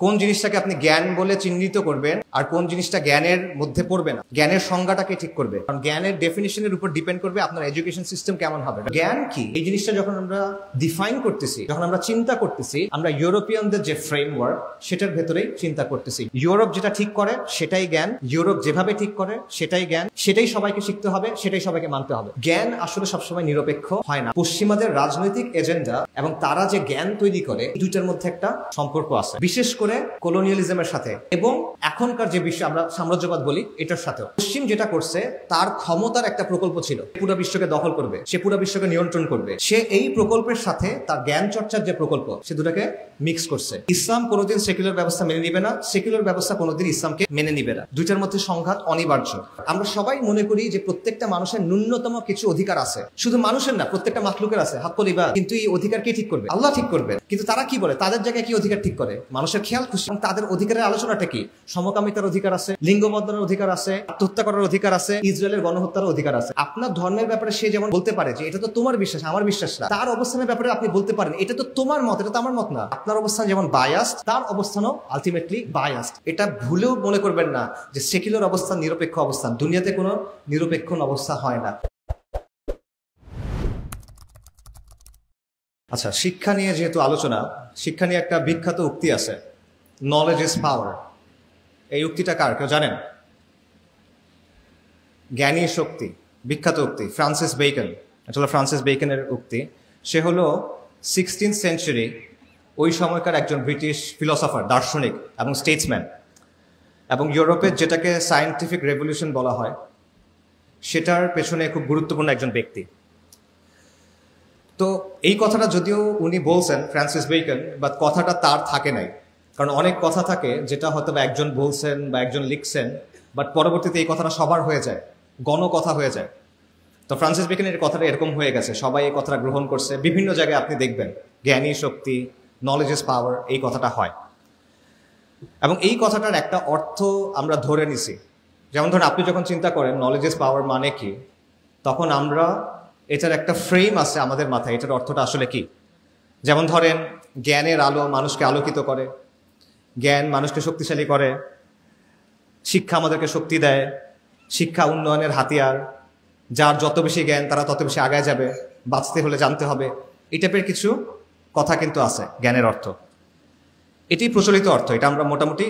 কোন জিনিসটাকে আপনি জ্ঞান বলে চিহ্নিত করবেন আর কোন জিনিসটা জ্ঞানের মধ্যে পড়বে না, জ্ঞানের সংজ্ঞাটাকে ঠিক করবে। কারণ জ্ঞানের ডেফিনিশনের উপর ডিপেন্ড করবে আপনার এডুকেশন সিস্টেম কেমন হবে। জ্ঞান কি এই জিনিসটা যখন আমরা ডিফাইন করতেছি, যখন আমরা চিন্তা করতেছি, আমরা ইউরোপিয়ানদের যে ফ্রেমওয়ার্ক সেটার ভেতরেই চিন্তা করতেছি। ইউরোপ যেটা ঠিক করে সেটাই জ্ঞান, ইউরোপ যেভাবে ঠিক করে সেটাই জ্ঞান, সেটাই সবাইকে শিখতে হবে, সেটাই সবাইকে মানতে হবে। জ্ঞান আসলে সবসময় নিরপেক্ষ হয় না। পশ্চিমাদের রাজনৈতিক এজেন্ডা এবং তারা যে জ্ঞান তৈরি করে দুইটার মধ্যে একটা সম্পর্ক আছে, বিশেষ করে কলোনিয়ালিজমের সাথে এবং এখনকার যে বিশ্ব আমরা সাম্রাজ্যবাদ বলি এটার সাথেও। পশ্চিম যেটা করছে তার ক্ষমতার একটা প্রকল্প ছিল, পুরো বিশ্বকে দখল করবে, সে পুরো বিশ্বকে নিয়ন্ত্রণ করবে। সে এই প্রকল্পের সাথে তার জ্ঞান চর্চার যে প্রকল্প সে দুটাকে মিক্স করছে। ইসলাম কোনোদিন সেকুলার ব্যবস্থা মেনে নিবে না, সেকুলার ব্যবস্থা কোনোদিন ইসলামকে মেনে নিবে না। দুইটার মধ্যে সংঘাত অনিবার্য। আমরা সবাই মনে করি যে প্রত্যেকটা মানুষের ন্যূনতম কিছু অধিকার আছে, শুধু মানুষের না, প্রত্যেকটা মাখলুকের আছে হাক্কুল ইবাদ। কিন্তু এই অধিকার কে ঠিক করবে? আল্লাহ ঠিক করবে। কিন্তু তারা কি বলে, তাদের জায়গায় কি অধিকার ঠিক করে? মানুষের খেয়াল খুশি। তাদের অধিকারের আলোচনাটা কি? সমকামিতার অধিকার আছে, লিঙ্গ বদলের অধিকার আছে, আত্মহত্যা করার অধিকার আছে, ইসরায়েলের গণহত্যার অধিকার আছে। আপনার ধর্মের ব্যাপারে সে যেমন বলতে পারে যে এটা তো তোমার বিশ্বাস, আমার বিশ্বাস না, তার অবস্থানের ব্যাপারে আপনি বলতে পারেন এটা তো তোমার মত, এটা তো আমার মত না। আপনার অবস্থান যেমন বায়াসড, তার অবস্থানও আলটিমেটলি বায়াসড। এটা ভুলেও মনে করবেন না যে সেকুলার অবস্থান নিরপেক্ষ অবস্থান। দুনিয়াতে কোনো নিরপেক্ষ অবস্থা হয় না। আচ্ছা, শিক্ষা নিয়ে যেহেতু আলোচনা, শিক্ষা নিয়ে একটা বিখ্যাত উক্তি আছে, নলেজ ইজ পাওয়ার। এই উক্তিটা কার, কেউ জানেন? জ্ঞানী শক্তি, বিখ্যাত উক্তি, ফ্রান্সিস বেকন। এটা হলো ফ্রান্সিস বেকনের উক্তি। সে হলো 16th সেঞ্চুরি ওই সময়কার একজন ব্রিটিশ ফিলসফার, দার্শনিক এবং স্টেটসম্যান, এবং ইউরোপের যেটাকে সায়েন্টিফিক রেভলিউশন বলা হয় সেটার পেছনে খুব গুরুত্বপূর্ণ একজন ব্যক্তি। তো এই কথাটা যদিও উনি বলছেন ফ্রান্সিস বেকন, বাট কথাটা তার থাকে নাই। কারণ অনেক কথা থাকে যেটা হয়তো বা একজন বলছেন বা একজন লিখছেন, বাট পরবর্তীতে এই কথাটা সবার হয়ে যায়, গণকথা হয়ে যায়। তো ফ্রান্সিস বেকনের কথাটা এরকম হয়ে গেছে, সবাই এই কথাটা গ্রহণ করছে। বিভিন্ন জায়গায় আপনি দেখবেন জ্ঞানী শক্তি, নলেজ ইজ পাওয়ার, এই কথাটা হয়। এবং এই কথাটার একটা অর্থ আমরা ধরে নিছি। যেমন ধরেন আপনি যখন চিন্তা করেন নলেজ ইজ পাওয়ার মানে কি, তখন আমরা এটার একটা ফ্রেম আছে আমাদের মাথায়, এটার অর্থটা আসলে কি। যেমন ধরেন জ্ঞানের আলো মানুষকে আলোকিত করে, জ্ঞান মানুষকে শক্তিশালী করে, শিক্ষা আমাদেরকে শক্তি দেয়, শিক্ষা উন্নয়নের হাতিয়ার, যার যত বেশি জ্ঞান তারা তত বেশি আগায় যাবে, বাঁচতে হলে জানতে হবে, এই টাইপের কিছু কথা কিন্তু আছে জ্ঞানের অর্থ। এটি প্রচলিত অর্থ, এটা আমরা মোটামুটি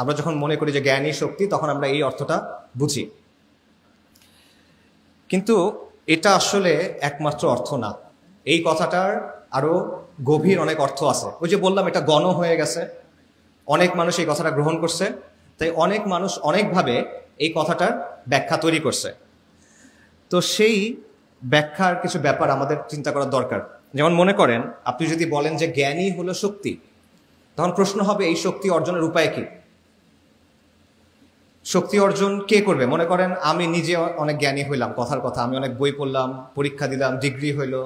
আমরা যখন মনে করি যে জ্ঞানই শক্তি তখন আমরা এই অর্থটা বুঝি। কিন্তু এটা আসলে একমাত্র অর্থ না, এই কথাটার আরো গভীর অনেক অর্থ আছে। ওই যে বললাম এটা গণ হয়ে গেছে, অনেক মানুষ এই কথাটা গ্রহণ করছে, তাই অনেক মানুষ অনেকভাবে এই কথাটার ব্যাখ্যা তৈরি করছে। তো সেই ব্যাখ্যার কিছু ব্যাপার আমাদের চিন্তা করার দরকার। যেমন মনে করেন আপনি যদি বলেন যে জ্ঞানই হলো শক্তি, তখন প্রশ্ন হবে এই শক্তি অর্জনের উপায় কি? শক্তি অর্জন কে করবে? মনে করেন আমি নিজে অনেক জ্ঞানী হইলাম, কথার কথা, আমি অনেক বই পড়লাম, পরীক্ষা দিলাম, ডিগ্রি হইলো,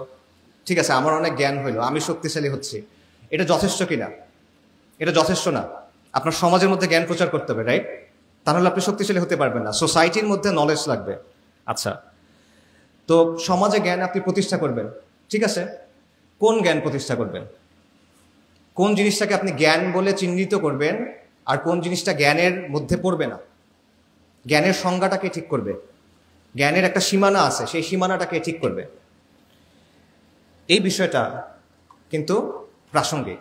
ঠিক আছে, আমার অনেক জ্ঞান হইলো, আমি শক্তিশালী হচ্ছি। এটা যথেষ্ট কিনা? এটা যথেষ্ট না। আপনার সমাজের মধ্যে জ্ঞান প্রচার করতে হবে, রাইট? তাহলে আপনি শক্তিশালী হতে পারবেন না। সোসাইটির মধ্যে নলেজ লাগবে। আচ্ছা, তো সমাজে জ্ঞান আপনি প্রতিষ্ঠা করবেন, ঠিক আছে, কোন জ্ঞান প্রতিষ্ঠা করবেন? কোন জিনিসটাকে আপনি জ্ঞান বলে চিহ্নিত করবেন আর কোন জিনিসটা জ্ঞানের মধ্যে পড়বে না, জ্ঞানের সংজ্ঞাটাকে ঠিক করবে। জ্ঞানের একটা সীমানা আছে, সেই সীমানাটাকে ঠিক করবে। এই বিষয়টা কিন্তু প্রাসঙ্গিক।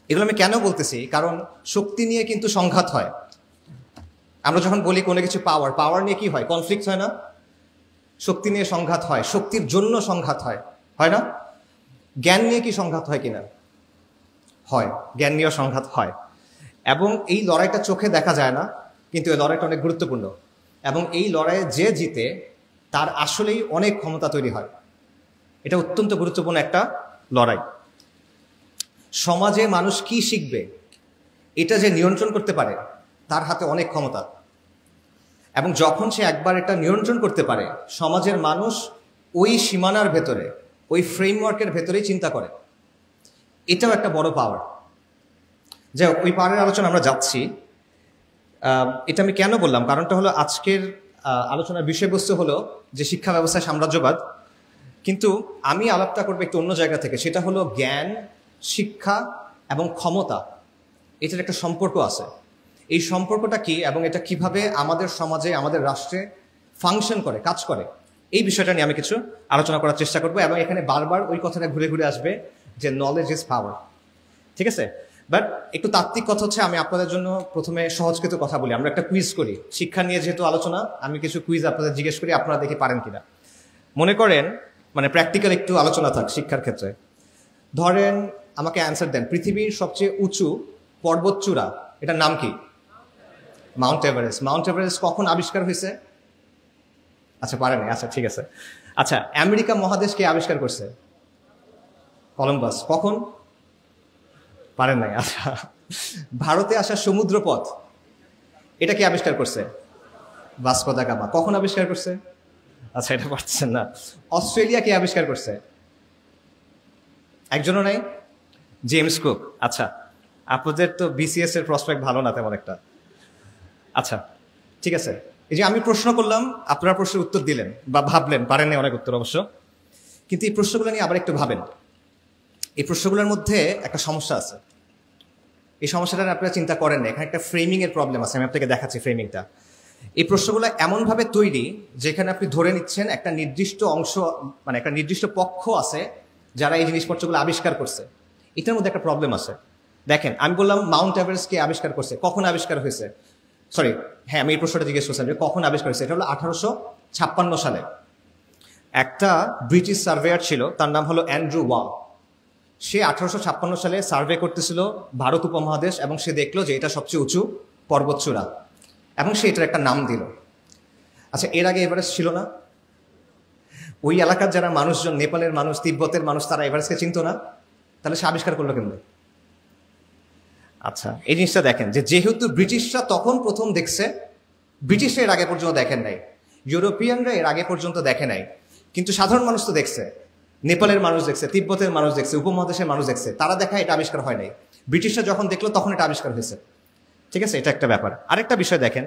এগুলো আমি কেন বলতেছি, কারণ শক্তি নিয়ে কিন্তু সংঘাত হয়। আমরা যখন বলি কোনো কিছু পাওয়ার, পাওয়ার নিয়ে কি হয়? কনফ্লিক্ট হয় না? শক্তি নিয়ে সংঘাত হয়, শক্তির জন্য সংঘাত হয়, হয় না? জ্ঞান নিয়ে কি সংঘাত হয় কিনা? হয়, জ্ঞান নিয়েও সংঘাত হয়। এবং এই লড়াইটা চোখে দেখা যায় না, কিন্তু এই লড়াইটা অনেক গুরুত্বপূর্ণ। এবং এই লড়াইয়ে যে জিতে তার আসলেই অনেক ক্ষমতা তৈরি হয়। এটা অত্যন্ত গুরুত্বপূর্ণ একটা লড়াই। সমাজে মানুষ কি শিখবে এটা যে নিয়ন্ত্রণ করতে পারে তার হাতে অনেক ক্ষমতা। এবং যখন সে একবার এটা নিয়ন্ত্রণ করতে পারে, সমাজের মানুষ ওই সীমানার ভেতরে, ওই ফ্রেমওয়ার্কের ভেতরেই চিন্তা করে। এটাও একটা বড় পাওয়ার। যাই হোক, ওই পাওয়ারের আলোচনা আমরা যাচ্ছি। এটা আমি কেন বললাম, কারণটা হলো আজকের আলোচনার বিষয়বস্তু হলো যে শিক্ষা ব্যবস্থায় সাম্রাজ্যবাদ। কিন্তু আমি আলাপটা করবো একটু অন্য জায়গা থেকে, সেটা হলো জ্ঞান, শিক্ষা এবং ক্ষমতা, এটার একটা সম্পর্ক আছে। এই সম্পর্কটা কি এবং এটা কিভাবে আমাদের সমাজে আমাদের রাষ্ট্রে ফাংশন করে, কাজ করে, এই বিষয়টা নিয়ে আমি কিছু আলোচনা করার চেষ্টা করবো। এবং এখানে বারবার ওই কথাটা ঘুরে ঘুরে আসবে যে নলেজ ইজ পাওয়ার। ঠিক আছে, বাট একটু তাত্ত্বিক কথা হচ্ছে, আমি আপনাদের জন্য প্রথমে সহজ কিছু কথা বলি। আমরা একটা কুইজ করি, শিক্ষা নিয়ে যেহেতু আলোচনা, আমি কিছু কুইজ আপনাদের জিজ্ঞেস করি, আপনারা দেখি পারেন কিনা। মনে করেন মানে প্র্যাকটিক্যাল একটু আলোচনা থাক শিক্ষার ক্ষেত্রে। ধরেন আমাকে অ্যান্সার দেন, পৃথিবীর সবচেয়ে উঁচু পর্বতচূড়া এটার নাম কি? Mount Everest. মাউন্ট এভারেস্ট কখন আবিষ্কার হয়েছে? আচ্ছা পারেনি, আচ্ছা ঠিক আছে। আচ্ছা, আমেরিকা মহাদেশ কে আবিষ্কার করছে? কলম্বাস। কখন? পারেন নাই। আচ্ছা, ভারতে আসা সমুদ্র পথ এটা কে আবিষ্কার করছে? Vasco da Gama. কখন আবিষ্কার করছে? আচ্ছা এটা পারছেন না। অস্ট্রেলিয়া কে আবিষ্কার করছে? একজনও নাই? James cook. আচ্ছা, আপনাদের তো বিসিএস এর প্রসপেক্ট ভালো না তেমন একটা। আচ্ছা ঠিক আছে, এই যে আমি প্রশ্ন করলাম, আপনারা প্রশ্নের উত্তর দিলেন বা ভাবলেন, পারেন না অনেক উত্তর অবশ্য, কিন্তু এই প্রশ্নগুলো নিয়ে আবার একটু ভাবেন। এই প্রশ্নগুলোর মধ্যে একটা সমস্যা আছে, এই সমস্যাটা আপনারা চিন্তা করেন না। এখানে একটা ফ্রেমিং এর প্রবলেম আছে, আমি আপনাকে দেখাচ্ছি ফ্রেমিংটা। এই প্রশ্নগুলো এমনভাবে তৈরি যেখানে আপনি ধরে নিচ্ছেন একটা নির্দিষ্ট অংশ, মানে একটা নির্দিষ্ট পক্ষ আছে যারা এই জিনিসপত্রগুলো আবিষ্কার করছে। এটার মধ্যে একটা প্রবলেম আছে। দেখেন, আমি বললাম মাউন্ট এভারেস্ট কে আবিষ্কার করছে, কখন আবিষ্কার হয়েছে? সরি, হ্যাঁ আমি এই প্রশ্নটা জিজ্ঞেস করছিলাম যে কখন আবিষ্কার হয়েছে। এটা হলো 1856 সালে। একটা ব্রিটিশ সার্ভেয়ার ছিল, তার নাম হলো অ্যান্ড্রু ওয়াং। সে 1856 সালে সার্ভে করতেছিল ভারত উপমহাদেশ, এবং সে দেখলো যে এটা সবচেয়ে উঁচু পর্বতচূড়া, এবং সে এটার একটা নাম দিল। আচ্ছা, এর আগে এভারেস্ট ছিল না? ওই এলাকার যারা মানুষজন, নেপালের মানুষ, তিব্বতের মানুষ, তারা এভারেস্টকে চিনতো না? তাহলে সে আবিষ্কার করলো কেমন? আচ্ছা, এই জিনিসটা দেখেন যে যেহেতু ব্রিটিশরা তখন প্রথম দেখছে, ব্রিটিশরা এর আগে পর্যন্ত দেখেন নাই, ইউরোপিয়ানরা এর আগে পর্যন্ত দেখে নাই, কিন্তু সাধারণ মানুষ তো দেখছে, নেপালের মানুষ দেখছে, তিব্বতের মানুষ দেখছে, উপমহাদেশের মানুষ দেখছে, তারা দেখা এটা আবিষ্কার হয় নাই। ব্রিটিশরা যখন দেখলো তখন এটা আবিষ্কার হয়েছে। ঠিক আছে, এটা একটা ব্যাপার। আরেকটা বিষয় দেখেন,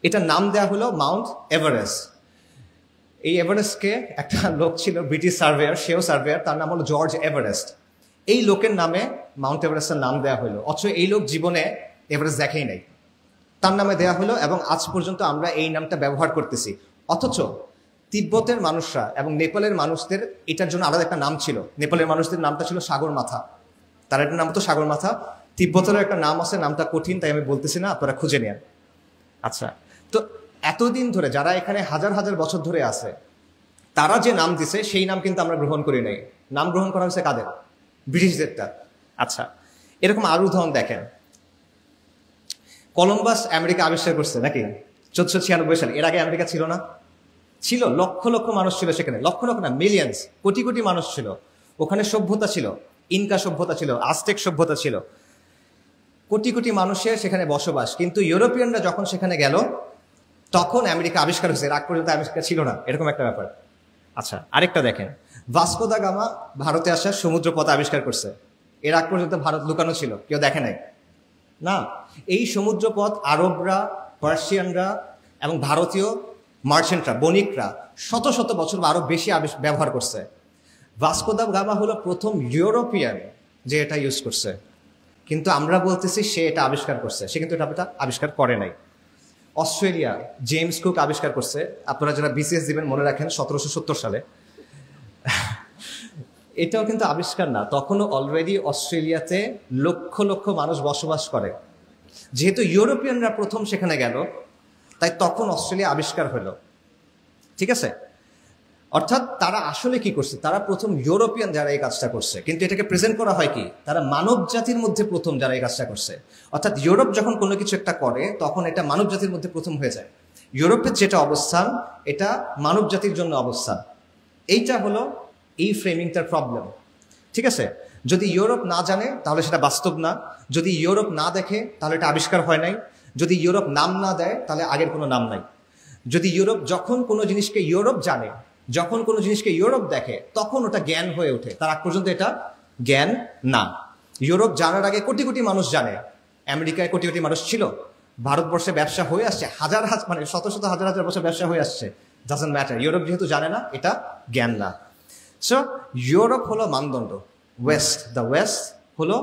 এটা নাম দেওয়া হলো মাউন্ট এভারেস্ট। এই এভারেস্টকে একটা লোক ছিল ব্রিটিশ সার্ভেয়ার, সেও সার্ভেয়ার, তার নাম হলো জর্জ এভারেস্ট। এই লোকের নামে মাউন্ট এভারেস্টের নাম দেওয়া হলো, অথচ এই লোক জীবনে এভারেস্ট দেখেই নাই, তার নামে দেওয়া হলো, এবং আজ পর্যন্ত আমরা এই নামটা ব্যবহার করতেছি। অথচ তিব্বতের মানুষরা এবং নেপালের মানুষদের এটার জন্য আলাদা একটা নাম ছিল। নেপালের মানুষদের নামটা ছিল সাগরমাথা, তার একটা নাম তো সাগরমাথা। তিব্বতেরও একটা নাম আছে, নামটা কঠিন তাই আমি বলতেছি না, আপনারা খুঁজে নেন। আচ্ছা, তো এতদিন ধরে যারা এখানে হাজার হাজার বছর ধরে আছে, তারা যে নাম দিছে সেই নাম কিন্তু আমরা গ্রহণ করি নাই। নাম গ্রহণ করা হয়েছে কাদের? ব্রিটিশদেরটা। আচ্ছা, এরকম আরো উদাহরণ দেখেন। কলম্বাস আমেরিকা আবিষ্কার করছে নাকি 1496 সালে? এর আগে আমেরিকা ছিল না? ছিল, লক্ষ লক্ষ মানুষ ছিল সেখানে, লক্ষ লক্ষ না, মিলিয়ন্স, কোটি কোটি মানুষ ছিল ওখানে। সভ্যতা ছিল, ইনকা সভ্যতা ছিল, আজটেক সভ্যতা ছিল, কোটি কোটি মানুষের সেখানে বসবাস। কিন্তু ইউরোপিয়ানরা যখন সেখানে গেল তখন আমেরিকা আবিষ্কার হয়েছে, এর আগ পর্যন্ত আবিষ্কার ছিল না, এরকম একটা ব্যাপার। আচ্ছা, আরেকটা দেখেন, ভাস্কো দা গামা ভারতে আসার সমুদ্রপথ আবিষ্কার করছে, এর আগ পর্যন্ত ভারত লুকানো ছিল, কেউ দেখে নাই না। এই সমুদ্রপথ আরবরা, পার্সিয়ানরা এবং ভারতীয় মার্চেন্টরা, বণিকরা শত শত বছর বা আরো বেশি ব্যবহার করছে। ভাস্কো দা গামা হলো প্রথম ইউরোপিয়ান যে এটা ইউজ করছে, কিন্তু আমরা বলতেছি সে এটা আবিষ্কার করছে, সে কিন্তু এটা আবিষ্কার করে নাই। অস্ট্রেলিয়া জেমস কুক আবিষ্কার করছে, আপনারা যারা বিসিএস দিবেন মনে রাখেন 1770 সালে। এটাও কিন্তু আবিষ্কার না, তখনও অলরেডি অস্ট্রেলিয়াতে লক্ষ লক্ষ মানুষ বসবাস করে। যেহেতু ইউরোপিয়ানরা প্রথম সেখানে গেল, তাই তখন অস্ট্রেলিয়া আবিষ্কার হলো। ঠিক আছে, অর্থাৎ তারা আসলে কি করছে, তারা প্রথম ইউরোপিয়ান যারা এই কাজটা করছে, কিন্তু এটাকে প্রেজেন্ট করা হয় কি, তারা মানব জাতির মধ্যে প্রথম যারা এই কাজটা করছে। অর্থাৎ ইউরোপ যখন কোনো কিছু একটা করে তখন এটা মানব জাতির মধ্যে প্রথম হয়ে যায়। ইউরোপের যেটা অবস্থান এটা মানব জাতির জন্য অবস্থান। এইটা হলো এই ফ্রেমিংটার প্রবলেম। ঠিক আছে, যদি ইউরোপ না জানে তাহলে সেটা বাস্তব না, যদি ইউরোপ না দেখে তাহলে এটা আবিষ্কার হয় নাই, যদি ইউরোপ নাম না দেয় তাহলে আগের কোনো নাম নাই, যদি ইউরোপ যখন কোনো জিনিসকে ইউরোপ জানে, যখন কোনো জিনিসকে ইউরোপ দেখে তখন ওটা জ্ঞান হয়ে ওঠে, তার আগ পর্যন্ত এটা জ্ঞান না। ইউরোপ জানার আগে কোটি কোটি মানুষ জানে, আমেরিকায় কোটি কোটি মানুষ ছিল, ভারতবর্ষে ব্যবসা হয়ে আসছে হাজার হাজার, মানে শত শত হাজার হাজার বছর ব্যবসা হয়ে আসছে, ডাজন্ট ম্যাটার। ইউরোপ যেহেতু জানে না, এটা জ্ঞান না। সো ইউরোপ হলো মানদণ্ড, ওয়েস্ট, দ্য ওয়েস্ট হলো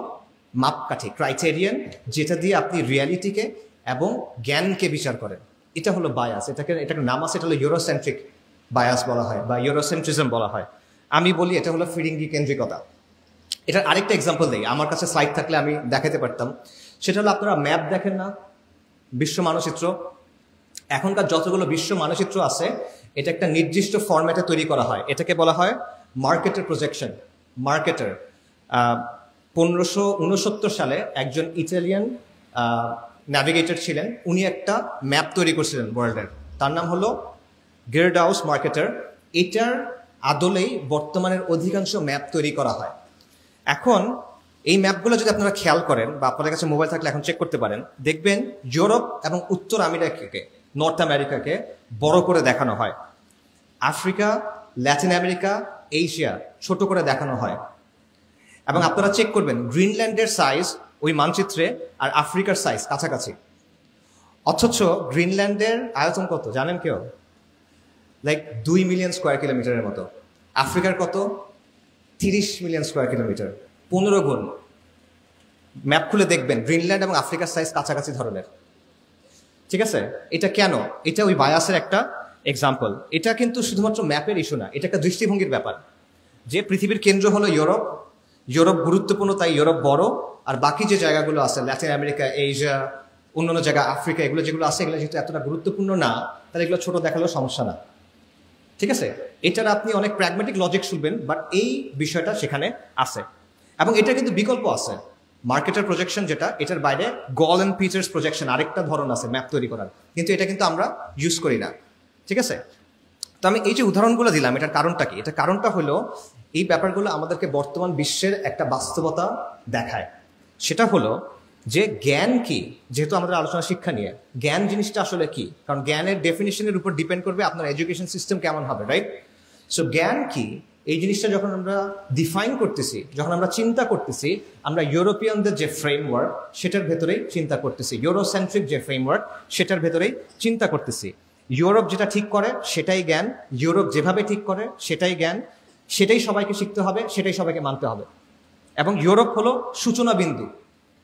মাপকাঠি, ক্রাইটেরিয়ান, যেটা দিয়ে আপনি রিয়ালিটিকে এবং জ্ঞানকে বিচার করেন। এটা হলো বায়াস। এটাকে নাম আছে, এটা হলো ইউরোসেন্ট্রিক বায়াস বলা হয় বা ইউরোসেন্ট্রিজম বলা হয়। আমি বলি এটা হলো ফিরিঙ্গি কেন্দ্রিকতা। এটার আরেকটা এক্সাম্পল দিই, আমার কাছে স্লাইড থাকলে আমি দেখাতে পারতাম। সেটা হলো, আপনারা ম্যাপ দেখেন না, বিশ্ব মানচিত্র। এখনকার যতগুলো বিশ্ব মানচিত্র আছে, এটা একটা নির্দিষ্ট ফরম্যাটে তৈরি করা হয়। এটাকে বলা হয় মার্কেটের প্রজেকশন। মার্কেটার 1569 সালে একজন ইটালিয়ান ন্যাভিগেটর ছিলেন, উনি একটা ম্যাপ তৈরি করছিলেন ওয়ার্ল্ডের। তার নাম হলো গেরডাউস মার্কেটার। এটার আদলেই বর্তমানের অধিকাংশ ম্যাপ তৈরি করা হয়। এখন এই ম্যাপগুলো যদি আপনারা খেয়াল করেন বা আপনাদের কাছে মোবাইল থাকলে এখন চেক করতে পারেন, দেখবেন ইউরোপ এবং উত্তর আমেরিকাকে, নর্থ আমেরিকাকে বড় করে দেখানো হয়। আফ্রিকা, ল্যাটিন আমেরিকা, এশিয়া ছোট করে দেখানো হয়। এবং আপনারা চেক করবেন গ্রিনল্যান্ডের সাইজ ওই মানচিত্রে আর আফ্রিকার সাইজ কাছাকাছি। অথচ গ্রিনল্যান্ডের আয়তন কত জানেন কেউ? লাইক 2 মিলিয়ন স্কোয়ার কিলোমিটারের মতো। আফ্রিকার কত? 30 মিলিয়ন স্কোয়ার কিলোমিটার, 15 গুণ। ম্যাপ খুলে দেখবেন গ্রিনল্যান্ড এবং আফ্রিকার সাইজ কাছাকাছি ধরনের। ঠিক আছে, এটা কেন? এটা ওই বায়াসের একটা এক্সাম্পল। এটা কিন্তু শুধুমাত্র ম্যাপের ইস্যু না, এটা একটা দৃষ্টিভঙ্গির ব্যাপার। যে পৃথিবীর কেন্দ্র হলো ইউরোপ, ইউরোপ গুরুত্বপূর্ণ তাই ইউরোপ বড়, আর বাকি যে জায়গাগুলো আছে ল্যাটিন আমেরিকা, এশিয়া, অন্যান্য জায়গা আফ্রিকা, এগুলো যেগুলো আছে এগুলো যেহেতু এতটা গুরুত্বপূর্ণ না, তাহলে এগুলো ছোট দেখালেও সমস্যা না। ঠিক আছে, এটার আপনি অনেক প্র্যাগমেটিক লজিক শুনবেন, বাট এই বিষয়টা সেখানে আছে। এবং এটা কিন্তু বিকল্প আছে। মার্কেটের প্রজেকশন যেটা, এটার বাইরে গল অ্যান্ড পিটার্স প্রজেকশন আরেকটা ধরন আছে ম্যাপ তৈরি করার, কিন্তু এটা কিন্তু আমরা ইউজ করি না। ঠিক আছে, তো আমি এই যে উদাহরণগুলো দিলাম, এটার কারণটা কি? এটার কারণটা হলো এই ব্যাপারগুলো আমাদেরকে বর্তমান বিশ্বের একটা বাস্তবতা দেখায়। সেটা হলো যে জ্ঞান কি, যেহেতু আমাদের আলোচনা শিক্ষা নিয়ে, জ্ঞান জিনিসটা আসলে কি? কারণ জ্ঞানের ডেফিনিশনের উপর ডিপেন্ড করবে আপনার এডুকেশন সিস্টেম কেমন হবে, রাইট? সো জ্ঞান কি, এই জিনিসটা যখন আমরা ডিফাইন করতেছি, যখন আমরা চিন্তা করতেছি, আমরা ইউরোপিয়ানদের যে ফ্রেমওয়ার্ক সেটার ভেতরেই চিন্তা করতেছি, ইউরোসেন্ট্রিক যে ফ্রেমওয়ার্ক সেটার ভেতরেই চিন্তা করতেছি। ইউরোপ যেটা ঠিক করে সেটাই জ্ঞান, ইউরোপ যেভাবে ঠিক করে সেটাই জ্ঞান, সেটাই সবাইকে শিখতে হবে, সেটাই সবাইকে মানতে হবে। এবং ইউরোপ হলো সূচনা বিন্দু,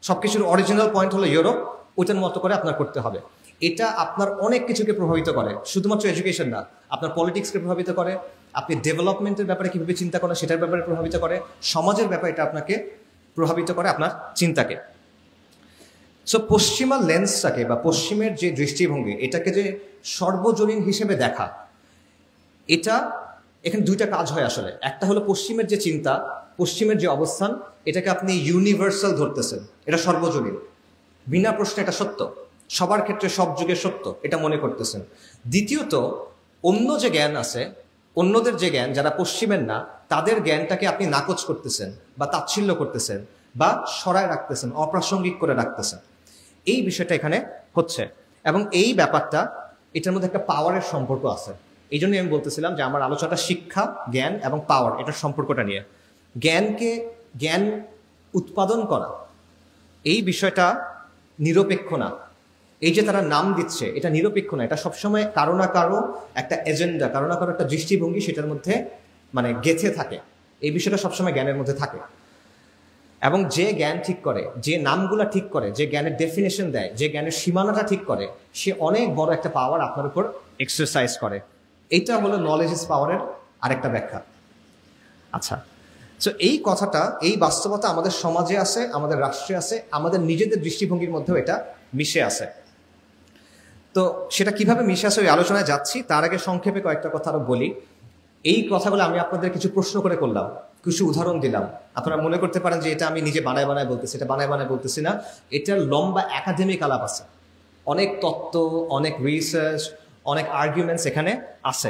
সবকিছুর অরিজিনাল পয়েন্ট হলো ইউরোপ, ওইটার মতো করে আপনার করতে হবে। এটা আপনার অনেক কিছুকে প্রভাবিত করে, শুধুমাত্র এডুকেশন না, আপনার পলিটিক্সকে প্রভাবিত করে, আপনি ডেভেলপমেন্টের ব্যাপারে কীভাবে চিন্তা করেন সেটার ব্যাপারে প্রভাবিত করে, সমাজের ব্যাপারে এটা আপনাকে প্রভাবিত করে, আপনার চিন্তাকে। সো পশ্চিমা লেন্সটাকে বা পশ্চিমের যে দৃষ্টিভঙ্গি, এটাকে যে সর্বজনীন হিসেবে দেখা, এটা এখানে দুইটা কাজ হয় আসলে। একটা হলো পশ্চিমের যে চিন্তা, পশ্চিমের যে অবস্থান, এটাকে আপনি ইউনিভার্সাল ধরতেছেন, এটা সর্বজনীন, বিনা প্রশ্নে এটা সত্য, সবার ক্ষেত্রে সব যুগে সত্য, এটা মনে করতেছেন। দ্বিতীয়ত, অন্য যে জ্ঞান আছে, অন্যদের যে জ্ঞান, যারা পশ্চিমের না, তাদের জ্ঞানটাকে আপনি নাকচ করতেছেন বা তাচ্ছিল্য করতেছেন বা সরায় রাখতেছেন, অপ্রাসঙ্গিক করে রাখতেছেন। এই বিষয়টা এখানে হচ্ছে। এবং এই ব্যাপারটা, এটার মধ্যে একটা পাওয়ারের সম্পর্ক আছে। এই জন্যই আমি বলতেছিলাম যে আমার আলোচনাটা শিক্ষা, জ্ঞান এবং পাওয়ার, এটার সম্পর্কটা নিয়ে। জ্ঞান উৎপাদন করা, এই বিষয়টা নিরপেক্ষ না। এই যে তারা নাম দিচ্ছে, এটা নিরপেক্ষ না, এটা সবসময় কারো না কারো একটা এজেন্ডা, কারো না কারো একটা দৃষ্টিভঙ্গি সেটার মধ্যে মানে গেঁথে থাকে। এই বিষয়টা সবসময় জ্ঞানের মধ্যে থাকে। এবং যে জ্ঞান ঠিক করে, যে নামগুলা ঠিক করে, যে জ্ঞানের ডেফিনেশন দেয়, যে জ্ঞানের সীমানাটা ঠিক করে, সে অনেক বড় একটা পাওয়ার আপনার উপর এক্সারসাইজ করে। এইটা হলো নলেজ ইজ পাওয়ারের আরেকটা ব্যাখ্যা। আচ্ছা, তো এই কথাটা, এই বাস্তবতা আমাদের সমাজে আছে, আমাদের রাষ্ট্রে আছে, আমাদের নিজেদের দৃষ্টিভঙ্গির মধ্যেও এটা মিশে আছে। তো সেটা কিভাবে মিশে আছে ওই আলোচনায় যাচ্ছি, তার আগে সংক্ষেপে কয়েকটা কথা আরো বলি। এই কথাগুলো আমি আপনাদের কিছু প্রশ্ন করে করলাম, কিছু উদাহরণ দিলাম। আপনারা মনে করতে পারেন যে এটা আমি নিজে বানায় বানায় বলতেছি, এটা বানায় বানায় বলতেছি না, এটার লম্বা একাডেমিক আলাপ আছে, অনেক তত্ত্ব, অনেক রিসার্চ, অনেক আর্গুমেন্টস এখানে আছে।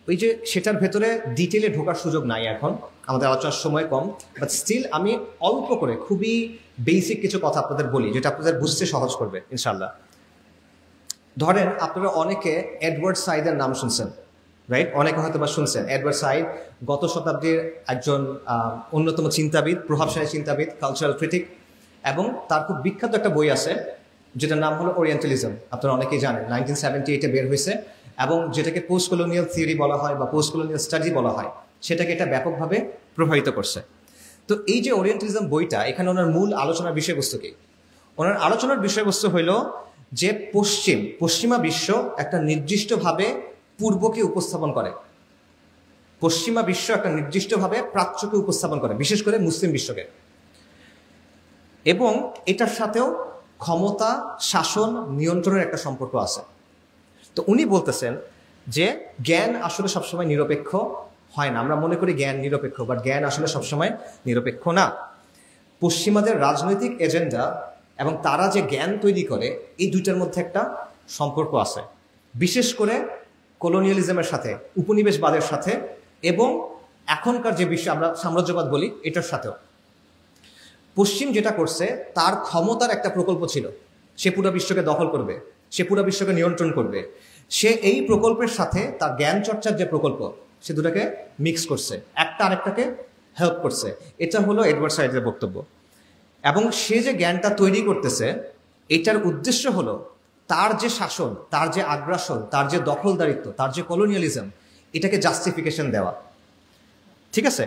ওই যে সেটার ভেতরে ডিটেলে ঢোকার সুযোগ নাই এখন, আমাদের আলোচনার সময় কম, বাট স্টিল আমি অল্প করে খুবই বেসিক কিছু কথা আপনাদের বলি, যেটা আপনাদের বুঝতে সহজ করবে ইনশাল্লাহ। ধরেন আপনারা অনেকে এডওয়ার্ড সাইদের নাম শুনছেন, রাইট? অনেকে হয়তো বা শুনছেন। এডওয়ার্ড সাইদ গত শতাব্দীর একজন অন্যতম চিন্তাবিদ, প্রভাবশালী চিন্তাবিদ, কালচারাল ক্রিটিক, এবং তার খুব বিখ্যাত একটা বই আছে যেটার নাম হলো ওরিয়েন্টালিজম। আপনারা অনেকেই জানেন, 1978-এ বের হয়েছে, এবং যেটাকে পোস্ট কলোনিয়াল থিওরি বলা হয় বা পোস্ট কলোনিয়াল স্টাডি বলা হয়, সেটাকে এটা ব্যাপকভাবে প্রভাবিত করছে। তো এই যে ওরিয়েন্টালিজম বইটা, এখানে ওনার মূল আলোচনার বিষয়বস্তু কি? ওনার আলোচনার বিষয়বস্তু হইল যে পশ্চিমা বিশ্ব একটা নির্দিষ্টভাবে পূর্বকে উপস্থাপন করে, পশ্চিমা বিশ্ব একটা নির্দিষ্টভাবে প্রাচ্যকে উপস্থাপন করে, বিশেষ করে মুসলিম বিশ্বকে, এবং এটার সাথেও ক্ষমতা, শাসন, নিয়ন্ত্রণের একটা সম্পর্ক আছে। তো উনি বলতেছেন যে জ্ঞান আসলে সবসময় নিরপেক্ষ হয় না। আমরা মনে করি জ্ঞান নিরপেক্ষ, বাট জ্ঞান আসলে সবসময় নিরপেক্ষ না। পশ্চিমাদের রাজনৈতিক এজেন্ডা এবং তারা যে জ্ঞান তৈরি করে, এই দুইটার মধ্যে একটা সম্পর্ক আছে, বিশেষ করে কলোনিয়ালিজমের সাথে, উপনিবেশবাদের সাথে, এবং এখনকার যে বিশ্ব আমরা সাম্রাজ্যবাদ বলি এটার সাথেও। পশ্চিম যেটা করছে, তার ক্ষমতার একটা প্রকল্প ছিল, সে পুরো বিশ্বকে দখল করবে, সে পুরো বিশ্বকে নিয়ন্ত্রণ করবে। সে এই প্রকল্পের সাথে তার জ্ঞান চর্চার যে প্রকল্প, সে দুটাকে মিক্স করছে, একটা আরেকটাকে হেল্প করছে। এটা হলো এডওয়ার্ড সাইডের বক্তব্য। এবং সে যে জ্ঞানটা তৈরি করতেছে, এটার উদ্দেশ্য হলো তার যে শাসন, তার যে আগ্রাসন, তার যে দখলদারিত্ব, তার যে কলোনিয়ালিজম, এটাকে জাস্টিফিকেশন দেওয়া। ঠিক আছে?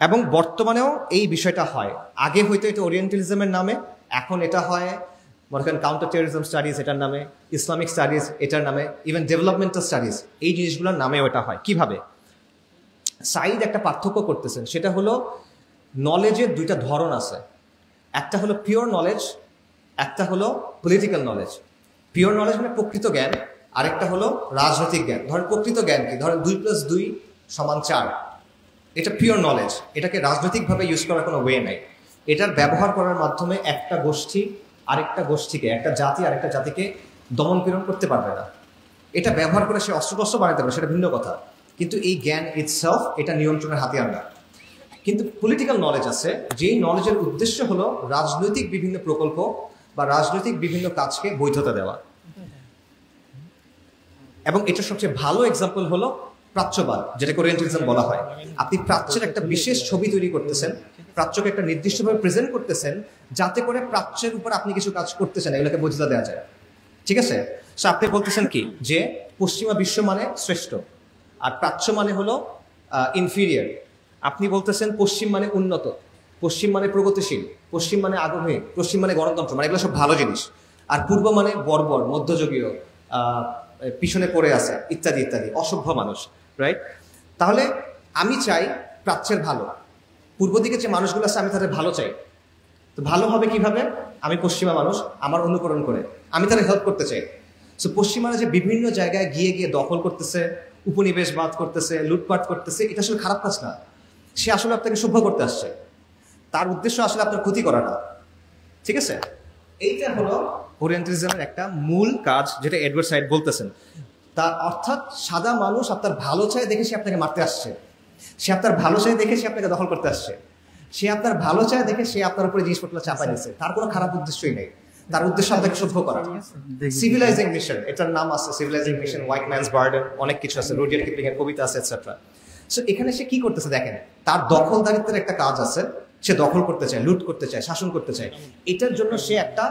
এবং বর্তমানেও এই বিষয়টা হয়। আগে হয়তো এটা ওরিয়েন্টালিজমের নামে, এখন এটা হয় মনে করেন কাউন্টার টেররিজম স্টাডিজ এটার নামে, ইসলামিক স্টাডিজ এটার নামে, ইভেন ডেভেলপমেন্টাল স্টাডিজ, এই জিনিসগুলোর নামেও এটা হয়। কিভাবে? সাইদ একটা পার্থক্য করতেছেন, সেটা হলো নলেজের দুইটা ধরন আছে, একটা হলো পিওর নলেজ, একটা হলো পলিটিক্যাল নলেজ। পিওর নলেজ মানে প্রকৃত জ্ঞান, আরেকটা হলো রাজনৈতিক জ্ঞান। ধরেন প্রকৃত জ্ঞান কি? ধরেন 2+2 = 4, এটা পিওর নলেজ। এটাকে রাজনৈতিকভাবে ইউজ করার কোনো ওয়ে নাই। এটার ব্যবহার করার মাধ্যমে একটা গোষ্ঠী আরেকটা গোষ্ঠীকে, একটা জাতি আরেকটা জাতিকে দমন পীড়ন করতে পারবে না। এটা ব্যবহার করে সে অস্ত্রশস্ত্র বানাতে পারে, সেটা ভিন্ন কথা, কিন্তু এই জ্ঞান ইটসেলফ এটা নিয়ন্ত্রণের হাতিয়ার না। কিন্তু পলিটিক্যাল নলেজ আছে, যেই নলেজের উদ্দেশ্য হলো রাজনৈতিক বিভিন্ন প্রকল্প বা রাজনৈতিক বিভিন্ন কাজকে বৈধতা দেওয়া। এবং এটার সবচেয়ে ভালো এক্সাম্পল হলো প্রাচ্যবাদ, যেটাকে ওরিয়েন্টালিজম বলা হয়। আপনি প্রাচ্যের একটা বিশেষ ছবি তৈরি করতেছেন, প্রাচ্যকে একটা নির্দিষ্টভাবে প্রেজেন্ট করতেছেন, যাতে করে প্রাচ্যের উপর আপনি কিছু কাজ করতেছেন, এগুলোকে বৈধতা দেওয়া যায়। ঠিক আছে? সো আপনি বলতেছেন কি, যে পশ্চিমা বিশ্ব মানে শ্রেষ্ঠ আর প্রাচ্য মানে হলো ইনফিরিয়ার। আপনি বলতেছেন পশ্চিম মানে উন্নত, পশ্চিম মানে প্রগতিশীল, পশ্চিম মানে আগ্রহী, পশ্চিম মানে গণতন্ত্র, মানে এগুলো সব ভালো জিনিস। আর পূর্ব মানে বর্বর, মধ্যযুগীয়, পিছনে পড়ে আছে, ইত্যাদি ইত্যাদি, অসভ্য মানুষ। রাইট? তাহলে আমি চাই প্রাচ্যের ভালো, পূর্ব দিকে যে মানুষগুলো আছে আমি তাদের ভালো চাই। তো ভালো হবে কিভাবে? আমি পশ্চিমা মানুষ, আমার অনুকরণ করে আমি তাদের হেল্প করতে চাই। সো পশ্চিমারা যে বিভিন্ন জায়গায় গিয়ে গিয়ে দখল করতেছে, উপনিবেশবাদ করতেছে, লুটপাট করতেছে, এটা আসলে খারাপ কাজ না। সে আসলে আপনাকে সভ্য করতে আসছে, তার উদ্দেশ্য আসলে আপনার ক্ষতি করা না। ঠিক আছে? এইটা হলো ওরিয়েন্টালিজমের একটা মূল কাজ, যেটা এডওয়ার্ড সাইড বলতেছেন। তার অর্থাৎ সাদা মানুষ আপনার ভালো চায় দেখে সে আপনাকে মারতে আসছে, সে আপনার ভালো চায় দেখে সে আপনাকে দখল করতে আসছে, সে আপনার ভালো চায় দেখে সে আপনার উপরে জিনিসপত্র চাপাই দিচ্ছে। তার কোনো খারাপ উদ্দেশ্যই নেই, তার উদ্দেশ্য আপনাকে সভ্য করা। সিভিলাইজিং মিশন, এটার নাম আছে সিভিলাইজিং মিশন, হোয়াইট ম্যানস বার্ডেন, অনেক কিছু আছে, রুডিয়ার্ড কিপলিং এর কবিতা আছে, এটসেট্রা। সো এখানে সে কি করতেছে দেখেন, তার দখলদারিত্বের একটা কাজ আছে, সে দখল করতে চায়, লুট করতে চায়, শাসন করতে চায়। এটার জন্য সে একটা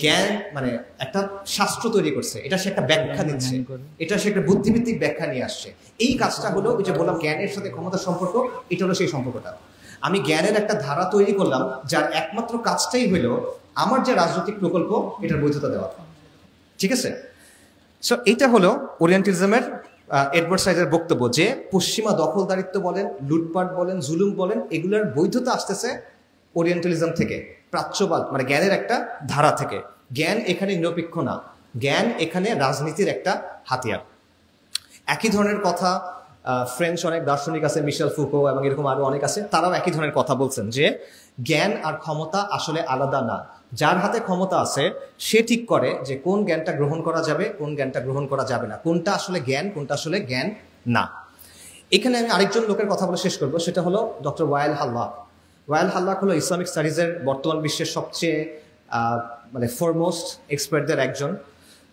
জ্ঞান, মানে একটা শাস্ত্র তৈরি করছে, এটা সে একটা ব্যাখ্যা দিচ্ছে, এটা সে একটা বুদ্ধিভিত্তিক ব্যাখ্যা নিয়ে আসছে। এই কাজটা হলো ওই যে বললাম জ্ঞানের সাথে ক্ষমতার সম্পর্ক, এটা হলো সেই সম্পর্কটা। আমি জ্ঞানের একটা ধারা তৈরি করলাম, যার একমাত্র কাজটাই হলো আমার যে রাজনৈতিক প্রকল্প, এটার বৈধতা দেওয়া। ঠিক আছে? সো এইটা হলো ওরিয়েন্টালিজমের এডওয়ার্ড সাইডের বক্তব্য, যে পশ্চিমা দখলদারিত্ব বলেন, লুটপাট বলেন, জুলুম বলেন, এগুলোর বৈধতা আসতেছে ওরিয়েন্টালিজম থেকে, প্রাচ্যবাদ মানে জ্ঞানের একটা ধারা থেকে। জ্ঞান এখানে নিরপেক্ষ না, জ্ঞান এখানে রাজনীতির একটা হাতিয়ার। একই ধরনের কথা ফ্রেঞ্চ অনেক দার্শনিক আছে, মিশেল ফুকো এবং এরকম আরো অনেক আছে, তারাও একই ধরনের কথা বলছেন যে জ্ঞান আর ক্ষমতা আসলে আলাদা না। যার হাতে ক্ষমতা আছে সে ঠিক করে যে কোন জ্ঞানটা গ্রহণ করা যাবে, কোন জ্ঞানটা গ্রহণ করা যাবে না, কোনটা আসলে জ্ঞান, কোনটা আসলে জ্ঞান না। এখানে আমি আরেকজন লোকের কথা বলে শেষ করবো, সেটা হলো ডক্টর ওয়াইল হাল্লাক। ওয়াইল হাল্লাক হলো ইসলামিক স্টাডিজের বর্তমান বিশ্বের সবচেয়ে মানে ফরমোস্ট এক্সপার্টদের একজন।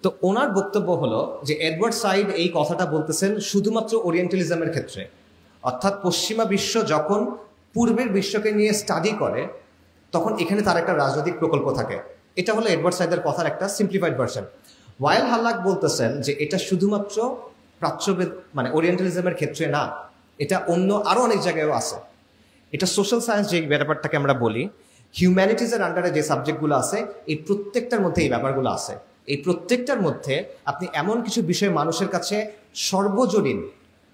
তো ওনার বক্তব্য হলো যে এডওয়ার্ড সাইড এই কথাটা বলতেছেন শুধুমাত্র ওরিয়েন্টালিজমের ক্ষেত্রে, অর্থাৎ পশ্চিমা বিশ্ব যখন পূর্বের বিশ্বকে নিয়ে স্টাডি করে, তখন এখানে তার একটা রাজনৈতিক প্রকল্প থাকে। এটা হলো এডওয়ার্ড সাইডের কথার একটা সিম্পলিফাইড ভার্সন। ওয়াইল হাল্লাক বলতেছেন যে এটা শুধুমাত্র প্রাচ্যবেদ মানে ওরিয়েন্টালিজমের ক্ষেত্রে না, এটা অন্য আরো অনেক জায়গায়ও আছে। এটা সোশ্যাল সায়েন্স যে ব্যাপারটাকে আমরা বলি, হিউম্যানিটিজের আন্ডারে যে সাবজেক্টগুলো আছে এই প্রত্যেকটার মধ্যে এই ব্যাপারগুলো আছে। এই প্রত্যেকটার মধ্যে আপনি এমন কিছু বিষয় মানুষের কাছে সর্বজনীন,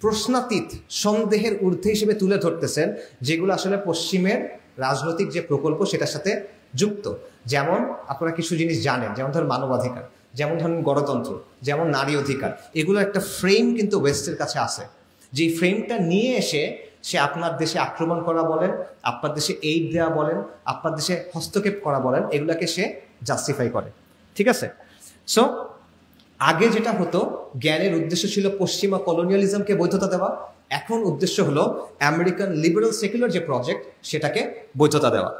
প্রশ্নাতীত, সন্দেহের ঊর্ধ্বে হিসেবে তুলে ধরতেছেন, যেগুলো আসলে পশ্চিমের রাজনৈতিক যে প্রকল্প সেটার সাথে যুক্ত। যেমন আপনারা কিছু জিনিস জানেন, যেমন ধরেন মানবাধিকার, যেমন ধরেন গণতন্ত্র, যেমন নারী অধিকার, এগুলো একটা ফ্রেম কিন্তু ওয়েস্টের কাছে আছে। যে ফ্রেমটা নিয়ে এসে সে আপনার দেশে আক্রমণ করা বলেন, আপনার দেশে এইড দেওয়া বলেন, আপনার দেশে হস্তক্ষেপ করা বলেন, এগুলাকে সে জাস্টিফাই করে। ঠিক আছে? সো আগে যেটা হতো, জ্ঞানের উদ্দেশ্য ছিল পশ্চিমা কলোনিয়ালিজমকে বৈধতা দেওয়া, এখন উদ্দেশ্য হলো আমেরিকান লিবারেল সেকুলার যে প্রজেক্ট সেটাকে বৈধতা দেওয়া।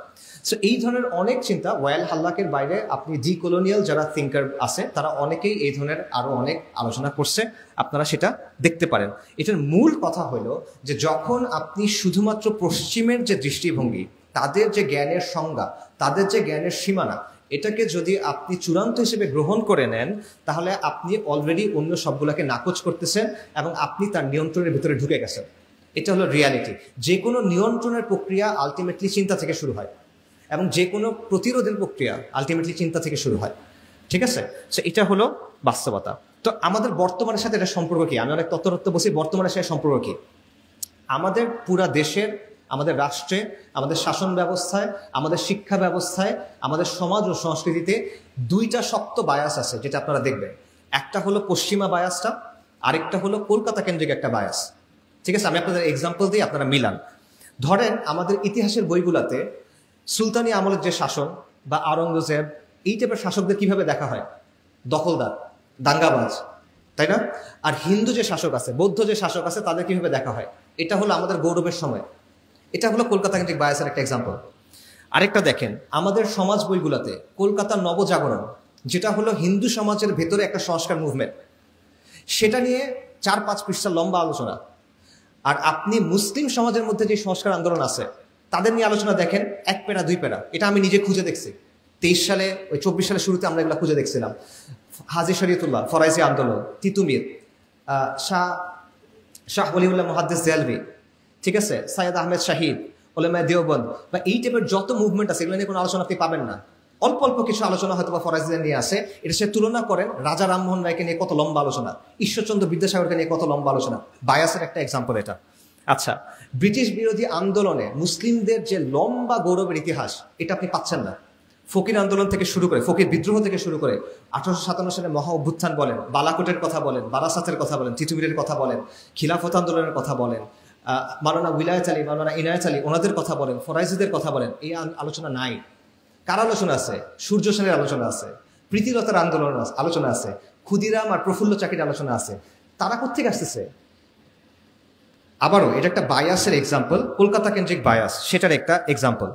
সো এই ধরনের অনেক চিন্তা, ওয়াল হাল্লাকের বাইরে আপনি ডিকলোনিয়াল যারা থিঙ্কার আছে তারা অনেকেই এই ধরনের আরো অনেক আলোচনা করছে, আপনারা সেটা দেখতে পারেন। এটার মূল কথা হলো যে যখন আপনি শুধুমাত্র পশ্চিমের যে দৃষ্টিভঙ্গি, তাদের যে জ্ঞানের সংজ্ঞা, তাদের যে জ্ঞানের সীমানা, এটাকে যদি আপনি চূড়ান্ত হিসেবে গ্রহণ করে নেন, তাহলে আপনি অলরেডি অন্য সবগুলোকে নাকচ করতেছেন এবং আপনি তার নিয়ন্ত্রণের ভিতরে ঢুকে গেছেন। এটা হলো রিয়ালিটি। যে কোনো নিয়ন্ত্রণের প্রক্রিয়া আলটিমেটলি চিন্তা থেকে শুরু হয় এবং যে কোনো প্রতিরোধের প্রক্রিয়া আলটিমেটলি চিন্তা থেকে শুরু হয়। ঠিক আছে? সো এটা হলো বাস্তবতা। তো আমাদের বর্তমানের সাথে এটা সম্পর্ক কি? আমি অনেক তত্ত্ব বলছি, বর্তমানের সাথে সম্পর্ক কি? আমাদের পুরা দেশের, আমাদের রাষ্ট্রে, আমাদের শাসন ব্যবস্থায়, আমাদের শিক্ষা ব্যবস্থায়, আমাদের সমাজ ও সংস্কৃতিতে দুইটা শক্ত বায়াস আছে, যেটা আপনারা দেখবেন। একটা হলো পশ্চিমা বায়াসটা, আরেকটা হলো কলকাতা কেন্দ্রিক একটা বায়াস। ঠিক আছে? আমি আপনাদের এক্সাম্পল দিই, আপনারা মিলান। ধরেন আমাদের ইতিহাসের বইগুলাতে সুলতানি আমলের যে শাসন বা আওরঙ্গজেব, এই টাইপের শাসকদের কিভাবে দেখা হয়? দখলদার, দাঙ্গাবাজ, তাই না? আর হিন্দু যে শাসক আছে, বৌদ্ধ যে শাসক আছে, তাদের কিভাবে দেখা হয়? এটা হলো আমাদের গৌরবের সময়। এটা হলো কলকাতা কেন্দ্রিক বায়াসের একটা এক্সাম্পল। আরেকটা দেখেন, আমাদের সমাজ বইগুলোতে কলকাতার নবজাগরণ, যেটা হলো হিন্দু সমাজের ভেতরে একটা সংস্কার মুভমেন্ট, সেটা নিয়ে 4-5 পৃষ্ঠা লম্বা আলোচনা। আর আপনি মুসলিম সমাজের মধ্যে যে সংস্কার আন্দোলন আছে তাদের নিয়ে আলোচনা দেখেন, 1 প্যারা 2 প্যারা। এটা আমি নিজে খুঁজে দেখছি। 23 সালে, ওই 24 সালের শুরুতে আমরা এগুলো খুঁজে দেখছিলাম। হাজি শরীয়তুল্লাহ, ফরাইজি আন্দোলন, তিতুমির, শাহ ওলিউল্লাহ মুহাদ্দিস দেলভি, ঠিক আছে, সৈয়দ আহমেদ শাহিদ, ওলামায়ে দেওবন্দ, বা এই টাইপের যত মুভমেন্ট আছে, এগুলো নিয়ে কোনো আলোচনা আপনি পাবেন না। অল্প অল্প কিছু আলোচনা হয়তো বা ফরাইজিদের নিয়ে আসে। এটা সে তুলনা করেন রাজা রামমোহন রায়কে নিয়ে কত লম্বা আলোচনা, ঈশ্বরচন্দ্র বিদ্যাসাগরকে নিয়ে কত লম্বা আলোচনা। বায়াসের একটা এক্সাম্পল এটা। আচ্ছা, ব্রিটিশ বিরোধী আন্দোলনে মুসলিমদের যে লম্বা গৌরবের ইতিহাস, এটা আপনি পাচ্ছেন না। ফকির আন্দোলন থেকে শুরু করে, ফকির বিদ্রোহ থেকে শুরু করে 1857 সালে মহা অভ্যুত্থান বলেন, বালাকোটের কথা বলেন, বারাসাতের কথা বলেন, তিতুমিরের কথা বলেন, খিলাফত আন্দোলনের কথা বলেন, মাওলানা উলায়াত আলী, মাওলানা ইনায়াত আলী, ওনাদের কথা বলেন, ফরাইজিদের কথা বলেন। এই আলোচনা নাই। কার আলোচনা আছে? সূর্য সেনের আলোচনা আছে, প্রীতিলতার আন্দোলন আলোচনা আছে, ক্ষুদিরাম আর প্রফুল্ল চাকির আলোচনা আছে। তারা কোত্থেকে আসতেছে? আবারও এটা একটা বায়াসের এক্সাম্পল, কলকাতা কেন্দ্রিক বায়াস, সেটার একটা এক্সাম্পল।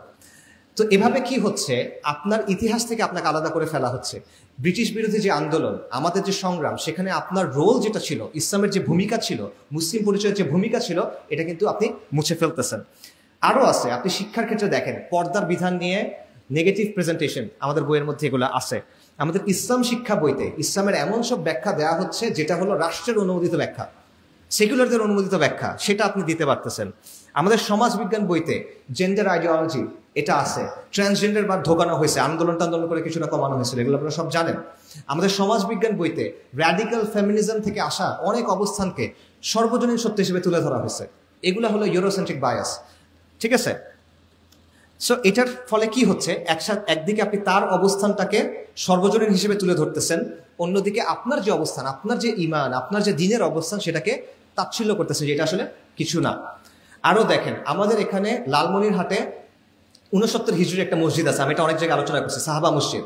তো এভাবে কি হচ্ছে, আপনার ইতিহাস থেকে আপনাকে আলাদা করে ফেলা হচ্ছে। ব্রিটিশ বিরোধী যে আন্দোলন, আমাদের যে সংগ্রাম, সেখানে আপনার রোল যেটা ছিল, ইসলামের যে ভূমিকা ছিল, মুসলিম পরিচয়ের যে ভূমিকা ছিল, এটা কিন্তু আপনি মুছে ফেলতেছেন। আরও আছে, আপনি শিক্ষার ক্ষেত্রে দেখেন, পর্দার বিধান নিয়ে নেগেটিভ প্রেজেন্টেশন আমাদের বইয়ের মধ্যে এগুলো আছে। আমাদের ইসলাম শিক্ষা বইতে ইসলামের এমন সব ব্যাখ্যা দেওয়া হচ্ছে যেটা হলো রাষ্ট্রের অনুমোদিত ব্যাখ্যা, সেকুলারদের অনুমোদিত ব্যাখ্যা, সেটা আপনি দিতে পারতেছেন। আমাদের সমাজবিজ্ঞান বইতে জেন্ডার আইডিওলজি এটা আছে, ট্রান্সজেন্ডার বা ঢোকানো হয়েছে, আন্দোলন করে কিছুটা কমানো হয়েছিল, এগুলো আপনারা সব জানেন। আমাদের সমাজবিজ্ঞান বইতে র্যাডিক্যাল ফেমিনিজম থেকে আসা অনেক অবস্থানকে সর্বজনীন সত্য হিসেবে তুলে ধরা হয়েছে। এগুলো হলো ইউরোসেন্ট্রিক বায়াস। ঠিক আছে? সো এটার ফলে কি হচ্ছে, একদিকে আপনি তার অবস্থানটাকে সর্বজনীন হিসেবে তুলে ধরতেছেন, অন্যদিকে আপনার যে অবস্থান, আপনার যে ইমান, আপনার যে দ্বীনের অবস্থান, সেটাকে তাচ্ছিল্য করতেছে, যেটা আসলে কিছু না। আরও দেখেন, আমাদের এখানে লালমনিরহাটে 69 হিজরির একটা মসজিদ আছে, আমি এটা অনেক জায়গায় আলোচনা করছি, সাহাবা মসজিদ।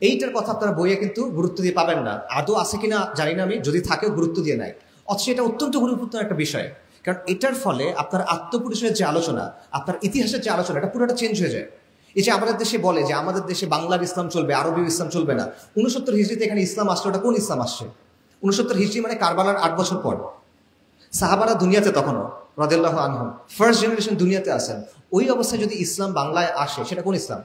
এইটার কথা আপনারা বইয়ে কিন্তু গুরুত্ব দিয়ে পাবেন না। আদৌ আছে কিনা জানি না আমি, যদি থাকেও গুরুত্ব দিয়ে নাই। অথচ এটা অত্যন্ত গুরুত্বপূর্ণ একটা বিষয়, কারণ এটার ফলে আপনার আত্মপরিচয়ের যে আলোচনা, আপনার ইতিহাসের যে আলোচনা, এটা পুরোটা চেঞ্জ হয়ে যায়। এই যে আমাদের দেশে বলে যে আমাদের দেশে বাংলার ইসলাম চলবে, আরবীয় ইসলাম চলবে না। 69 হিজরিতে এখানে ইসলাম আসছে, ওটা কোন ইসলাম আসছে? 69 হিজরি মানে কারবালার 8 বছর পর। সাহাবারা দুনিয়াতে তখনও রাদিয়াল্লাহু আনহুম ফার্স্ট জেনারেশন দুনিয়াতে আসেন। ওই অবস্থায় যদি ইসলাম বাংলায় আসে, সেটা কোন ইসলাম?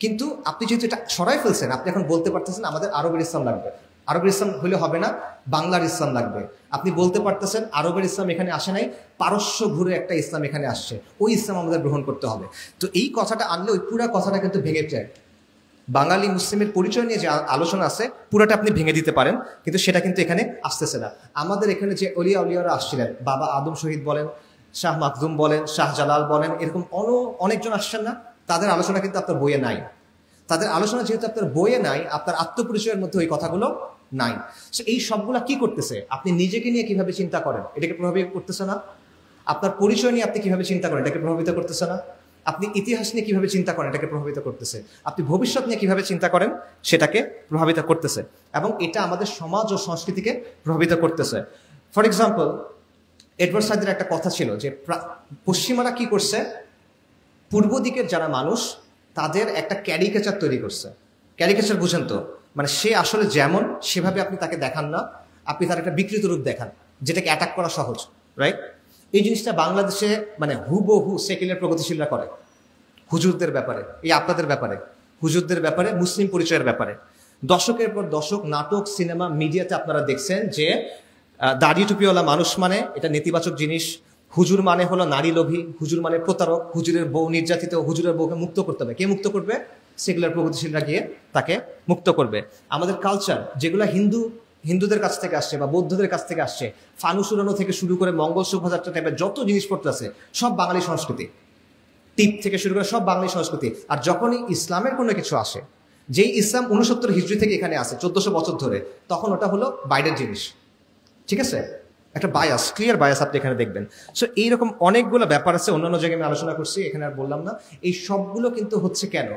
কিন্তু আপনি যেহেতু এটা সরাই ফেলছেন, আপনি এখন বলতে পারতেছেন আমাদের আরবের ইসলাম লাগবে। আরবের ইসলাম হলে হবে না, বাংলার ইসলাম লাগবে। আপনি বলতে পারতেছেন আরবের ইসলাম এখানে আসে নাই, পারস্য ঘুরে একটা ইসলাম এখানে আসছে, ওই ইসলাম আমাদের গ্রহণ করতে হবে। তো এই কথাটা আনলে ওই পুরো কথাটা কিন্তু ভেঙে যায়। বাঙালি মুসলিমের পরিচয় নিয়ে যে আলোচনা আছে পুরাটা আপনি ভেঙে দিতে পারেন, কিন্তু সেটা কিন্তু এখানে আসতেছে না। আমাদের এখানে যে অলিয়া উলিয়ারা আসছিলেন, বাবা আদম শহীদ বলেন, শাহ মাকদুম বলেন, শাহ জালাল বলেন, এরকম অনেকজন আসছেন না, তাদের আলোচনা কিন্তু আপনার বইয়ে নাই। তাদের আলোচনা যেহেতু আপনার বইয়ে নাই, আপনার আত্মপরিচয়ের মধ্যে ওই কথাগুলো নাই। সো এই সবগুলা কি করতেছে? আপনি নিজেকে নিয়ে কিভাবে চিন্তা করেন এটাকে প্রভাবিত করতেছে না? আপনার পরিচয় নিয়ে আপনি কিভাবে চিন্তা করেন এটাকে প্রভাবিত করতেছে না? আপনি ইতিহাস নিয়ে কিভাবে চিন্তা করেন এটাকে প্রভাবিত করতেছে। আপনি ভবিষ্যৎ নিয়ে কিভাবে চিন্তা করেন সেটাকে প্রভাবিত করতেছে, এবং এটা আমাদের সমাজ ও সংস্কৃতিকে প্রভাবিত করতেছে। ফর এক্সাম্পল, এডওয়ার্ড সাইদের একটা কথা ছিল যে পশ্চিমারা কি করছে, পূর্ব দিকের যারা মানুষ তাদের একটা ক্যারিকেচার তৈরি করছে। ক্যারিকেচার বুঝেন তো, মানে সে আসলে যেমন সেভাবে আপনি তাকে দেখান না, আপনি তার একটা বিকৃত রূপ দেখান যেটাকে অ্যাটাক করা সহজ, রাইট? এই জিনিসটা বাংলাদেশে মানে হুবহু সেকুলার প্রগতিশীলরা করে, হুজুরদের ব্যাপারে, এই আপনাদের ব্যাপারে, হুজুরদের ব্যাপারে, মুসলিম পরিচয়ের ব্যাপারে। দশকের পর দশক নাটক, সিনেমা, মিডিয়াতে আপনারা দেখছেন যে দাড়ি টুপিওয়ালা মানুষ মানে এটা নেতিবাচক জিনিস, হুজুর মানে হলো নারী লোভী, হুজুর মানে প্রতারক, হুজুরের বউ নির্যাতিত, হুজুরের বউকে মুক্ত করতে হবে। কে মুক্ত করবে? সেকুলার প্রগতিশীলরা গিয়ে তাকে মুক্ত করবে। আমাদের কালচার যেগুলো হিন্দুদের কাছ থেকে আসছে বা বৌদ্ধদের কাছ থেকে আসছে, ফানুস উড়ানো থেকে শুরু করে মঙ্গল শোভাযাত্রা টাইপের যত জিনিসপত্র আছে সব বাঙালি সংস্কৃতি, টিপ থেকে শুরু করে সব বাঙালি সংস্কৃতি। আর যখনই ইসলামের কোনো কিছু আসে, যেই ইসলাম 69 হিজরি থেকে এখানে আসে 1400 বছর ধরে, তখন ওটা হলো বাইরের জিনিস, ঠিক আছে? একটা বায়াস, ক্লিয়ার বায়াস আপনি এখানে দেখবেন। সো এইরকম অনেকগুলো ব্যাপার আছে, অন্যান্য জায়গায় আমি আলোচনা করছি, এখানে আর বললাম না। এই সবগুলো কিন্তু হচ্ছে কেন?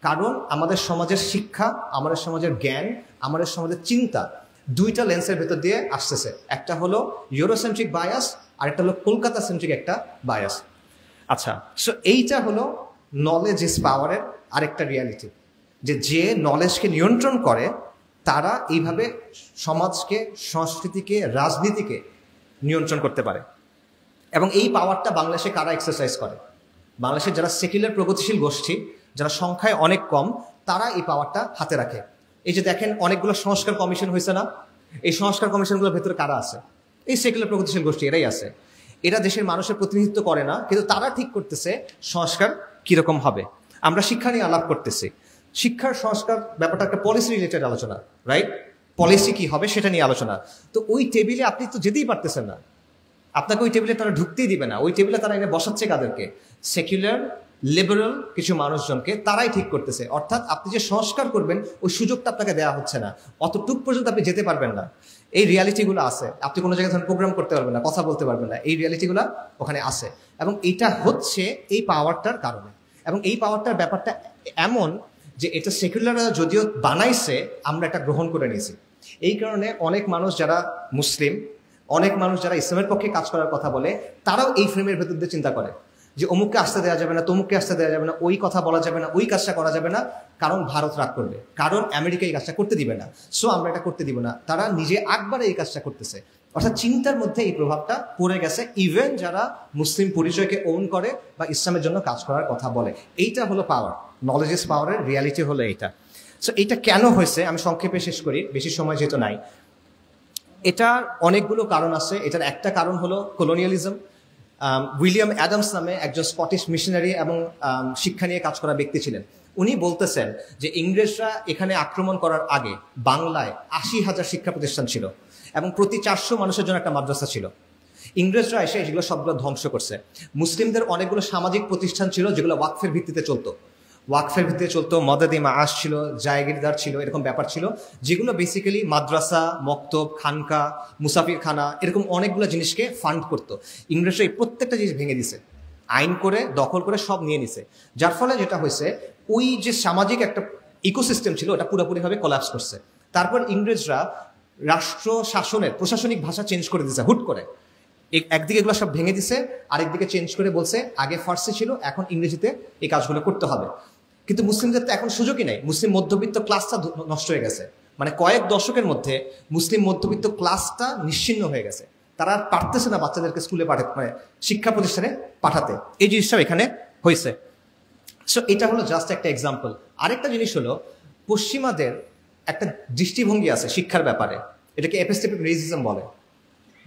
কারণ আমাদের সমাজের শিক্ষা, আমাদের সমাজের জ্ঞান, আমাদের সমাজের চিন্তা দুইটা লেন্সের ভেতর দিয়ে আসতেছে। একটা হলো ইউরোসেন্ট্রিক বায়াস, আর একটা হলো কলকাতা সেন্ট্রিক একটা বায়াস। আচ্ছা, সো এইটা হলো নলেজ ইজ পাওয়ারের আরেকটা রিয়ালিটি, যে নলেজকে নিয়ন্ত্রণ করে তারা এইভাবে সমাজকে, সংস্কৃতিকে, রাজনীতিকে নিয়ন্ত্রণ করতে পারে। এবং এই পাওয়ারটা বাংলাদেশে কারা এক্সারসাইজ করে? বাংলাদেশের যারা সেকুলার প্রগতিশীল গোষ্ঠী, যারা সংখ্যায় অনেক কম, তারা এই পাওয়ারটা হাতে রাখে। এই যে দেখেন অনেকগুলো সংস্কার কমিশন হয়েছে না, এই সংস্কার কমিশনগুলোর ভেতরে কারা আছে? এই সেকুলার প্রগতিশীল গোষ্ঠী, এরাই আছে। এরা দেশের মানুষের প্রতিনিধিত্ব করে না, কিন্তু তারা ঠিক করতেছে সংস্কার কিরকম হবে। আমরা শিক্ষা নিয়ে আলাপ করতেছি, শিক্ষার সংস্কার ব্যাপারটা একটা পলিসি রিলেটেড আলোচনা, রাইট? পলিসি কি হবে সেটা নিয়ে আলোচনা। তো ওই টেবিলে আপনি তো যেতেই পারতেছেন না, আপনাকে ওই টেবিলে তারা ঢুকতেই দিবে না। ওই টেবিলে তারা এনে বসাচ্ছে কাদেরকে? সেকুলার লিবারাল কিছু মানুষজনকে, তারাই ঠিক করতেছে। অর্থাৎ আপনি যে সংস্কার করবেন ওই সুযোগটা আপনাকে দেওয়া হচ্ছে না, অতটুক পর্যন্ত আপনি যেতে পারবেন না। এই রিয়ালিটিগুলো আছে, আপনি কোনো জায়গায় ধরুন প্রোগ্রাম করতে পারবেন না, কথা বলতে পারবেন না, এই রিয়ালিটিগুলো ওখানে আছে। এবং এটা হচ্ছে এই পাওয়ারটার কারণে। এবং এই পাওয়ারটার ব্যাপারটা এমন যে এটা সেকুলাররা যদিও বানাইছে, আমরা এটা গ্রহণ করে নিয়েছি। এই কারণে অনেক মানুষ যারা মুসলিম, অনেক মানুষ যারা ইসলামের পক্ষে কাজ করার কথা বলে, তারাও এই ফ্রেমের ভেতর দিয়ে চিন্তা করে যে অমুককে আসতে দেওয়া যাবে না, তমুককে আসতে দেওয়া যাবে না, ওই কথা বলা যাবে না, ওই কাজটা করা যাবে না, কারণ ভারত রাগ করবে, কারণ আমেরিকা এই কাজটা করতে দিবে না, সো আমরা এটা করতে দিব না। তারা নিজে একবারে এই কাজটা করতেছে। অর্থাৎ চিন্তার মধ্যে এই প্রভাবটা পড়ে গেছে, ইভেন যারা মুসলিম পরিচয়কে ওন করে বা ইসলামের জন্য কাজ করার কথা বলে। এইটা হলো পাওয়ার, নলেজ ইজ পাওয়ারের রিয়ালিটি হলো এইটা। সো এইটা কেন হয়েছে আমি সংক্ষেপে শেষ করি, বেশি সময় যেহেতু নাই। এটার অনেকগুলো কারণ আছে। এটার একটা কারণ হলো কলোনিয়ালিজম। উইলিয়াম অ্যাডামস নামে একজন স্কটিশ মিশনারি এবং শিক্ষা নিয়ে কাজ করা ব্যক্তি ছিলেন। উনি বলতেছেন যে ইংরেজরা এখানে আক্রমণ করার আগে বাংলায় 80,000 শিক্ষা প্রতিষ্ঠান ছিল এবং প্রতি 400 মানুষের জন্য একটা মাদ্রাসা ছিল। ইংরেজরা এসে এগুলো সবগুলো ধ্বংস করছে। মুসলিমদের অনেকগুলো সামাজিক প্রতিষ্ঠান ছিল যেগুলো ওয়াকফের ভিত্তিতে চলতো, মদাদি মাআশ ছিল, জায়গিরদার ছিল, এরকম ব্যাপার ছিল, যেগুলো বেসিক্যালি মাদ্রাসা, মক্তব, খানকা, মুসাফির খানা, এরকম অনেকগুলো জিনিসকে ফান্ড করতো। ইংরেজরা এই প্রত্যেকটা জিনিস ভেঙে দিছে, আইন করে, দখল করে সব নিয়ে নিছে। যার ফলে যেটা হয়েছে, ওই যে সামাজিক একটা ইকোসিস্টেম ছিল ওটা পুরোপুরিভাবে কোলাপস করছে। তারপর ইংরেজরা রাষ্ট্র শাসনের প্রশাসনিক ভাষা চেঞ্জ করে দিছে হুট করে। একদিকে এগুলো সব ভেঙে দিছে, আরেকদিকে চেঞ্জ করে বলছে আগে ফার্সি ছিল, এখন ইংরেজিতে এই কাজগুলো করতে হবে। কিন্তু মুসলিমদের তো এখন সুযোগই নেই, মুসলিম মধ্যবিত্ত ক্লাসটা নষ্ট হয়ে গেছে। মানে কয়েক দশকের মধ্যে মুসলিম মধ্যবিত্ত ক্লাসটা নিশ্চিহ্ন হয়ে গেছে। তারা আর পারতেছে না বাচ্চাদেরকে স্কুলে পাঠাতে, মানে শিক্ষা প্রতিষ্ঠানে পাঠাতে। এই জিনিসটাও এখানে হয়েছে। সো এটা হলো জাস্ট একটা এক্সাম্পল। আরেকটা জিনিস হলো, পশ্চিমাদের একটা দৃষ্টিভঙ্গি আছে শিক্ষার ব্যাপারে, এটাকে এপিস্টেমিক রেসিজম বলে,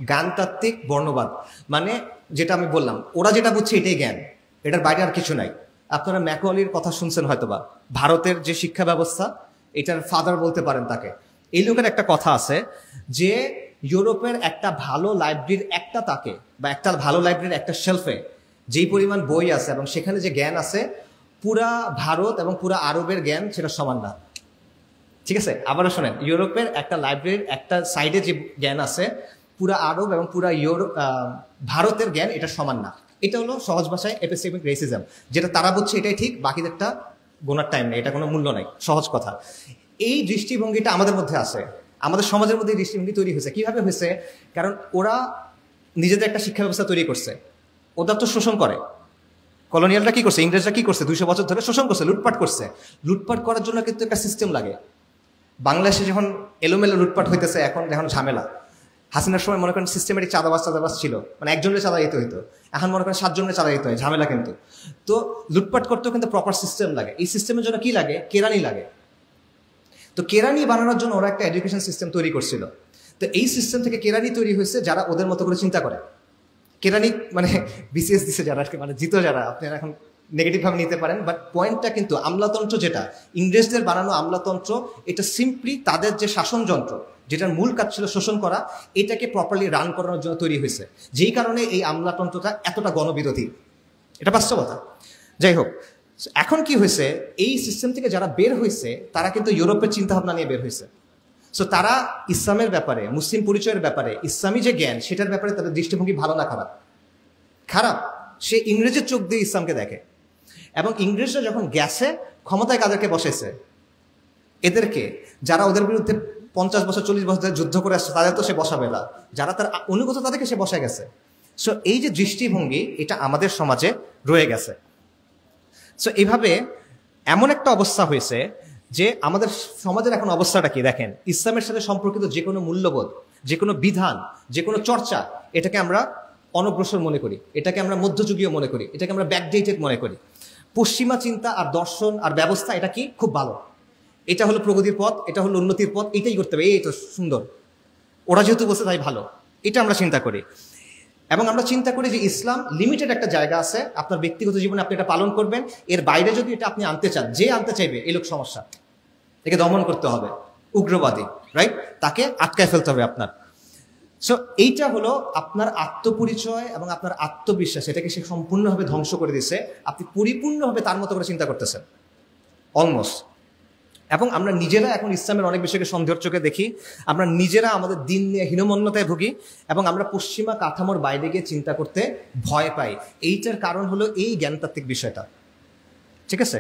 জ্ঞানতাত্ত্বিক বর্ণবাদ। মানে যেটা আমি বললাম, ওরা যেটা বুঝছে এটাই জ্ঞান, এটার বাইরে আর কিছু নাই। আপনারা ম্যাকওয়ালির কথা শুনছেন হয়তোবা, ভারতের যে শিক্ষা ব্যবস্থা, এটার ফাদার বলতে পারেন তাকে। এই লোকের একটা কথা আছে যে ইউরোপের একটা ভালো লাইব্রেরির একটা তাকে বা একটা ভালো লাইব্রেরির একটা শেলফে যেই পরিমাণ বই আছে এবং সেখানে যে জ্ঞান আছে, পুরা ভারত এবং পুরা আরবের জ্ঞান সেটা সমান না। ঠিক আছে, আবারও শোনেন, ইউরোপের একটা লাইব্রেরির একটা সাইডে যে জ্ঞান আছে, পুরা আরব এবং পুরা ভারতের জ্ঞান এটা সমান না। এটা হলো সহজ ভাষায় এপিস্টেমিক রেসিজম, যেটা তারা বুঝছে এটাই ঠিক, বাকিদেরটা গোনার টাইম নেই, এটা কোনো মূল্য নাই, সহজ কথা। এই দৃষ্টিভঙ্গিটা আমাদের মধ্যে আছে, আমাদের সমাজের মধ্যে এই দৃষ্টিভঙ্গি তৈরি হয়েছে। কিভাবে হয়েছে? কারণ ওরা নিজেদের একটা শিক্ষা ব্যবস্থা তৈরি করছে, ওরা তো শোষণ করে। কলোনিয়ালরা কি করছে, ইংরেজরা কি করছে, 200 বছর ধরে শোষণ করছে, লুটপাট করছে। লুটপাট করার জন্য কিন্তু একটা সিস্টেম লাগে। বাংলাদেশে যখন এলোমেলো লুটপাট হইতেছে, এখন যখন ঝামেলা, হাসিনার সময় মনে করেন সিস্টেমেটিক চাঁদাবাজ ছিল, মানে একজনের চাঁদা দিতে হইতো, এখন মনে করেন 7 জনের চাঁদা দিতে হয়, ঝামেলা কিন্তু। তো লুটপাট করতেও কিন্তু প্রপার সিস্টেম লাগে। এই সিস্টেমের জন্য কি লাগে? কেরানি লাগে। তো কেরানি বানানোর জন্য ওরা একটা এডুকেশন সিস্টেম তৈরি করছিল। তো এই সিস্টেম থেকে কেরানি তৈরি হয়েছে যারা ওদের মতো করে চিন্তা করে। কেরানি মানে বিসিএস দিছে যারা, মানে জিতো যারা, আপনারা এখন নেগেটিভভাবে নিতে পারেন, বাট পয়েন্টটা কিন্তু আমলাতন্ত্র, যেটা ইংরেজদের বানানো আমলাতন্ত্র, এটা সিম্পলি তাদের যে শাসনযন্ত্র, যেটার মূল কাজ ছিল শোষণ করা, এটাকে প্রপারলি রান করানোর জন্য তৈরি হয়েছে। যেই কারণে এই আমলাতন্ত্রটা এতটা গণবিরোধী, এটা বাস্তবতা। যাই হোক, এখন কি হয়েছে, এই সিস্টেম থেকে যারা বের হয়েছে তারা কিন্তু ইউরোপের চিন্তাভাবনা নিয়ে বের হয়েছে। সো তারা ইসলামের ব্যাপারে, মুসলিম পরিচয়ের ব্যাপারে, ইসলামী যে জ্ঞান সেটার ব্যাপারে তাদের দৃষ্টিভঙ্গি ভালো না খারাপ? খারাপ। সে ইংরেজের চোখ দিয়ে ইসলামকে দেখে। এবং ইংরেজরা যখন গেছে, ক্ষমতায় কাদেরকে বসেছে? এদেরকে, যারা ওদের বিরুদ্ধে 50 বছর 40 বছর ধরে যুদ্ধ করে আসছে, তাদের তো সে বসাবে না। যারা তার অনুগত, তাদেরকে সে বসে গেছে। সো এই যে দৃষ্টিভঙ্গি, এটা আমাদের সমাজে রয়ে গেছে। সো এইভাবে এমন একটা অবস্থা হয়েছে যে আমাদের সমাজের এখন অবস্থাটা কি দেখেন, ইসলামের সাথে সম্পর্কিত যে কোনো মূল্যবোধ, যে কোনো বিধান, যে কোনো চর্চা, এটাকে আমরা অনগ্রসর মনে করি, এটাকে আমরা মধ্যযুগীয় মনে করি, এটাকে আমরা ব্যাকডেটেড মনে করি। পশ্চিমা চিন্তা আর দর্শন আর ব্যবস্থা, এটা কি খুব ভালো, এটা হলো প্রগতির পথ, এটা হলো উন্নতির পথ, এটাই করতে হবে, এই তো সুন্দর, ওরা যেহেতু বলছে তাই ভালো, এটা আমরা চিন্তা করি। এবং আমরা চিন্তা করি যে ইসলাম লিমিটেড একটা জায়গা আছে, আপনার ব্যক্তিগত জীবনে আপনি এটা পালন করবেন, এর বাইরে যদি এটা আপনি আনতে চান, যে আনতে চাইবে এই লোক সমস্যা, একে দমন করতে হবে, উগ্রবাদী, রাইট, তাকে আটকায় ফেলতে হবে আপনার। সো এইটা হলো আপনার আত্মপরিচয় এবং আপনার আত্মবিশ্বাস, এটাকে সে সম্পূর্ণভাবে ধ্বংস করে দিচ্ছে। আপনি পরিপূর্ণভাবে তার মতো করে চিন্তা করতেছেন অলমোস্ট। এবং আমরা নিজেরা এখন ইসলামের অনেক বিষয়কে সন্দেহের চোখে দেখি, আমরা নিজেরা আমাদের দিন নিয়ে হীনমন্যতায় ভুগি, এবং আমরা পশ্চিমা কাঠামোর বাইরে গিয়ে চিন্তা করতে ভয় পাই। এইটার কারণ হলো এই জ্ঞানতাত্ত্বিক বিষয়টা। ঠিক আছে,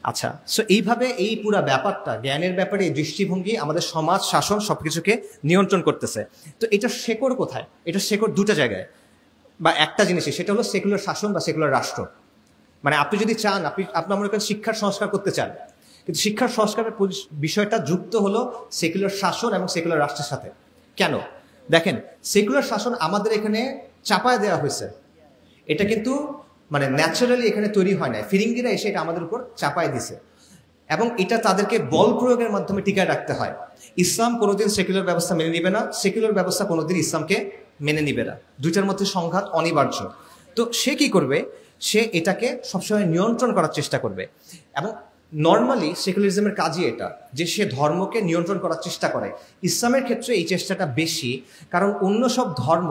আচ্ছা। সো এইভাবে এই পুরা ব্যাপারটা, জ্ঞানের ব্যাপারে এই দৃষ্টিভঙ্গি আমাদের সমাজ, শাসন সবকিছুকে নিয়ন্ত্রণ করতেছে। তো এটা শেকড় কোথায়? এটা শেকড় দুটো জায়গায় বা একটা জিনিসই, সেটা হলো সেকুলার শাসন বা সেকুলার রাষ্ট্র। মানে আপনি যদি চান, আপনার মনে করেন শিক্ষার সংস্কার করতে চান, কিন্তু শিক্ষার সংস্কারের বিষয়টা যুক্ত হলো সেকুলার শাসন এবং সেকুলার রাষ্ট্রের সাথে। কেন? দেখেন, সেকুলার শাসন আমাদের এখানে চাপায় দেওয়া হয়েছে, এটা কিন্তু মানে ন্যাচারালি এখানে তৈরি হয় না, ফিরিঙ্গিরা এসে এটা আমাদের উপর চাপায় দিছে, এবং এটা তাদেরকে বল প্রয়োগের মাধ্যমে টিকায় রাখতে হয়। ইসলাম কোনোদিন সেকুলার ব্যবস্থা মেনে নিবে না, সেকুলার ব্যবস্থা কোনোদিন ইসলামকে মেনে নিবে না, দুইটার মধ্যে সংঘাত অনিবার্য। তো সে কি করবে? সে এটাকে সবসময় নিয়ন্ত্রণ করার চেষ্টা করবে। এবং নর্মালি সেকুলারিজমের কাজই এটা, যে সে ধর্মকে নিয়ন্ত্রণ করার চেষ্টা করে। ইসলামের ক্ষেত্রে এই চেষ্টাটা বেশি, কারণ অন্য সব ধর্ম